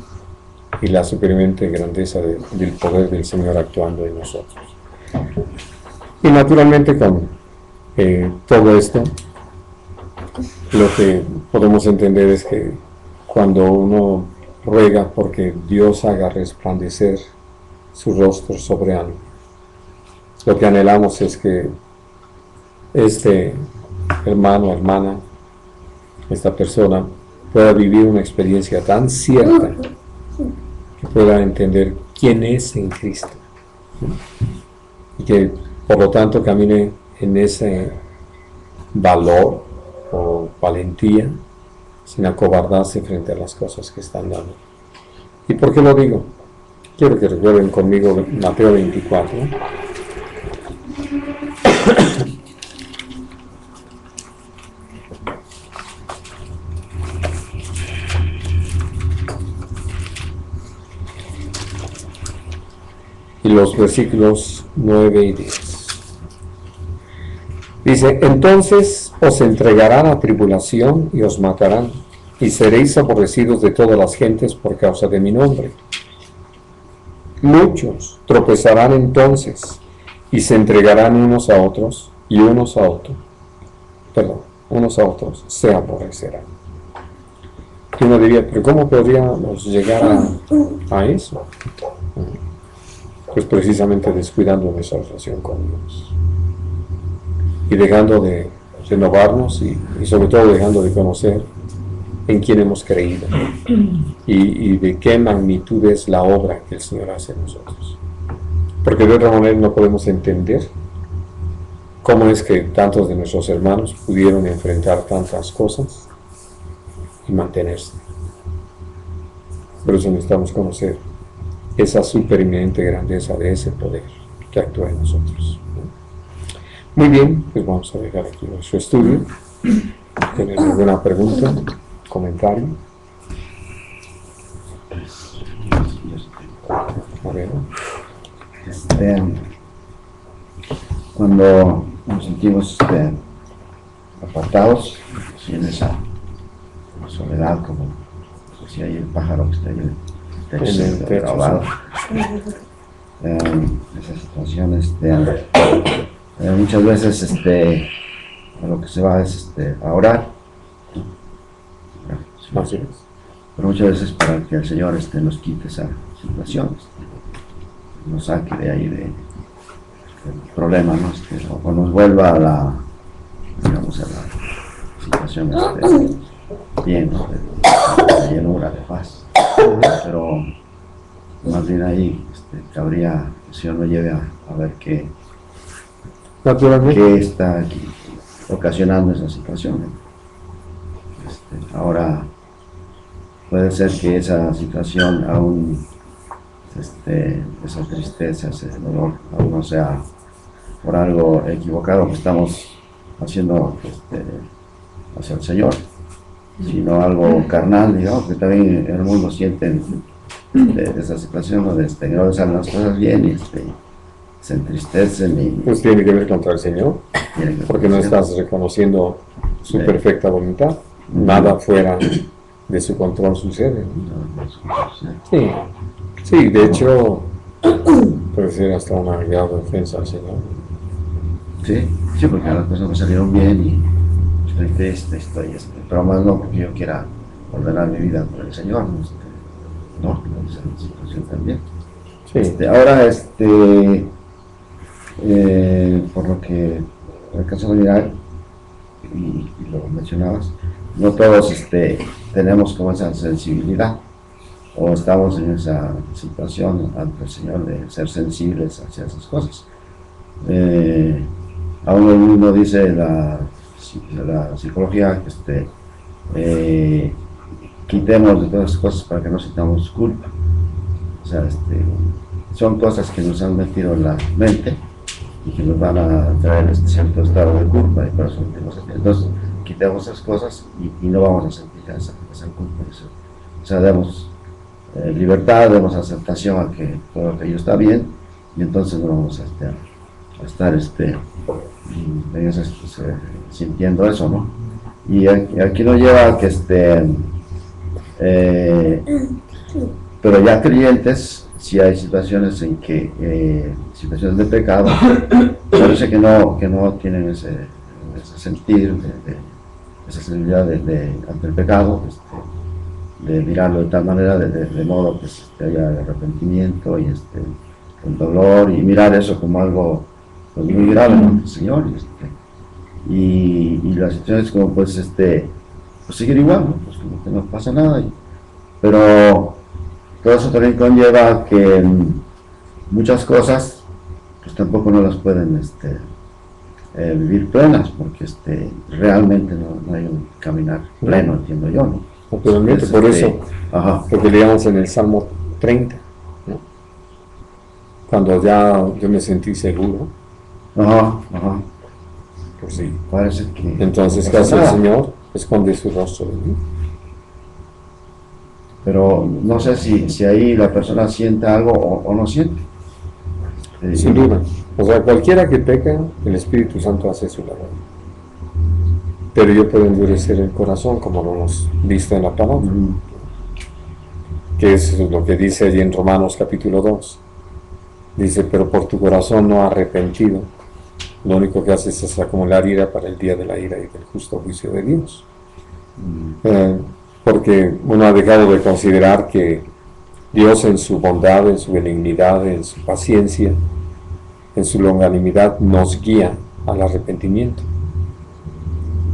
y la superimente grandeza del poder del Señor actuando en nosotros. Y naturalmente con todo esto, lo que podemos entender es que cuando uno ruega porque Dios haga resplandecer su rostro sobre algo, lo que anhelamos es que este hermano, hermana, esta persona pueda vivir una experiencia tan cierta que pueda entender quién es en Cristo, ¿no? Y que por lo tanto camine en ese valor o valentía sin acobardarse frente a las cosas que están dando. ¿Y por qué lo digo? Quiero que recuerden conmigo Mateo 24. Y los versículos 9 y 10. Dice, entonces os entregarán a tribulación y os matarán, y seréis aborrecidos de todas las gentes por causa de mi nombre. Muchos tropezarán entonces, y se entregarán unos a otros, y unos a otros se aborrecerán. Y uno diría, pero ¿cómo podríamos llegar a eso? Pues precisamente descuidando nuestra relación con Dios y dejando de renovarnos y sobre todo dejando de conocer en quién hemos creído y de qué magnitud es la obra que el Señor hace en nosotros. Porque de otra manera no podemos entender cómo es que tantos de nuestros hermanos pudieron enfrentar tantas cosas y mantenerse. Por eso necesitamos conocer esa supereminente grandeza de ese poder que actúa en nosotros. Muy bien, pues vamos a dejar aquí nuestro estudio. ¿Tienen alguna pregunta, comentario? A ver. Cuando nos sentimos apartados, en esa soledad, como decía ahí el pájaro que está ahí en el techo grabado, esas situaciones muchas veces a lo que se va es a orar, pero muchas veces para que el Señor nos quite esa situación, nos saque de ahí del problema, ¿no? O nos vuelva a la situación bien, ¿no? de llenura, de paz, pero más bien ahí cabría que el Señor nos lleve a ver qué está aquí ocasionando esa situación. Ahora puede ser que esa situación aún, esa tristeza, ese dolor, aún no sea por algo equivocado que estamos haciendo hacia el Señor, sino algo carnal, digamos, que también en el mundo sienten esa situación donde no les salen las cosas bien y se entristecen y Pues tiene que ver contra el Señor, tienen que porque no obedecer. estás reconociendo su Sí. perfecta voluntad. Nada fuera de su control sucede. Sí, sí, de hecho, puede ser hasta una grave ofensa al Señor. Sí, sí, porque las cosas me salieron bien y estoy triste, pero más no porque yo quiera ordenar mi vida por el Señor, no, esa es la situación también. Sí, Ahora, por lo que alcanzo a mirar, y lo mencionabas, no todos tenemos como esa sensibilidad o estamos en esa situación ante el Señor de ser sensibles hacia esas cosas. Aún uno dice la psicología que quitemos de todas las cosas para que no sintamos culpa. O sea, son cosas que nos han metido en la mente y que nos van a traer cierto estado de culpa y por eso sentimos así. Entonces, quitemos esas cosas y no vamos a sentir esa culpa. O sea, demos libertad, demos aceptación a que todo aquello está bien y entonces no vamos a estar sintiendo eso, ¿no? Y aquí nos lleva a que pero ya creyentes, si hay situaciones en que, situaciones de pecado, parece que no tienen ese sentir, esa sensibilidad ante el pecado, de mirarlo de tal manera, de modo que haya arrepentimiento y con dolor, y mirar eso como algo pues, muy grave ante el Señor, y las situaciones como pues seguir igual, ¿no? Pues como que no pasa nada, pero todo eso también conlleva que muchas cosas pues tampoco no las pueden vivir plenas, porque realmente no hay un caminar pleno, entiendo yo, ¿no? naturalmente, por eso, Ajá, lo que leíamos en el Salmo 30, ¿no? Cuando ya yo me sentí seguro, ajá, pues sí. parece que Entonces, no ¿qué hace pasa el nada. Señor? Esconde su rostro de mí. Pero no sé si ahí la persona siente algo o no siente. Sin duda. O sea, cualquiera que peca, el Espíritu Santo hace su labor. Pero yo puedo endurecer el corazón, como lo hemos visto en la palabra, que es lo que dice allí en Romanos capítulo 2. Dice, pero por tu corazón no arrepentido, lo único que haces es acumular ira para el día de la ira y del justo juicio de Dios. Porque uno ha dejado de considerar que Dios en su bondad, en su benignidad, en su paciencia, en su longanimidad nos guía al arrepentimiento.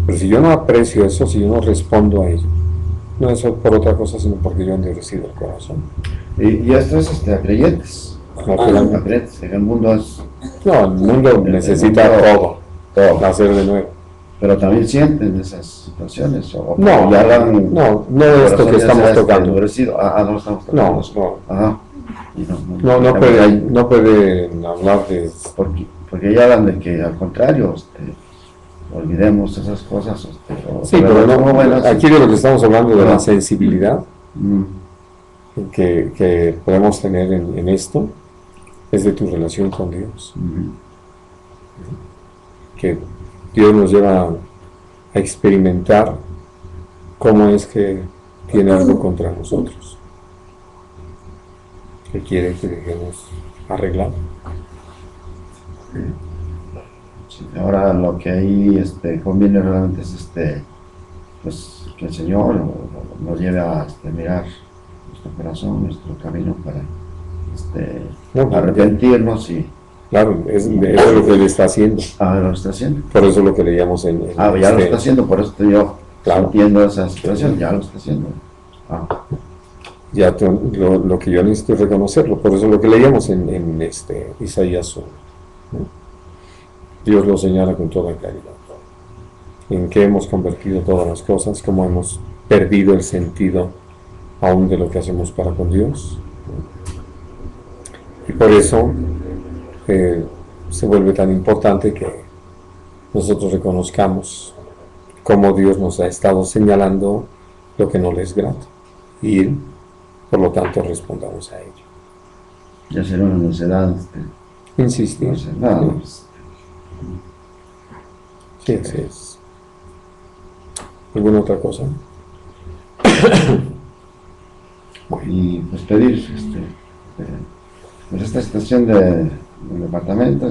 Pero si yo no aprecio eso, si yo no respondo a ello, no es por otra cosa, sino porque yo he endurecido el corazón. Y esto es a creyentes. Naturalmente. A creyentes. En el mundo es No, el mundo necesita mundo- todo, nacer de nuevo. pero también sienten esas situaciones. O No, ya la han- no el esto corazón que ya estamos se ha tocando. endurecido. No lo estamos tocando. No, Ajá. Y no pueden hablar de... porque ya hablan de que al contrario, olvidemos esas cosas. Sí, pero no, buenas. aquí de lo que estamos hablando de la sensibilidad Mm, que podemos tener en esto, es de tu relación con Dios. mm, Que Dios nos lleva a experimentar cómo es que tiene algo contra nosotros, que quiere que dejemos arreglar. sí. Ahora lo que ahí conviene realmente es pues que el Señor nos lleve a mirar nuestro corazón, nuestro camino para No, arrepentirnos y Claro, eso es lo que Él está haciendo. lo está haciendo. Por eso lo que leíamos en Ya lo está haciendo, por eso yo Claro. entiendo esa situación, ya lo está haciendo. Ya lo que yo necesito es reconocerlo. Por eso lo que leíamos en Isaías 1, ¿no? Dios lo señala con toda claridad. En qué hemos convertido todas las cosas, cómo hemos perdido el sentido aún de lo que hacemos para con Dios. Y por eso se vuelve tan importante que nosotros reconozcamos cómo Dios nos ha estado señalando lo que no le es grato y por lo tanto respondamos a ello. Ya será una necedad insistir. No sé, nada más. Sí, así es. ¿Alguna otra cosa? Y pues pedir pues esta situación del departamento,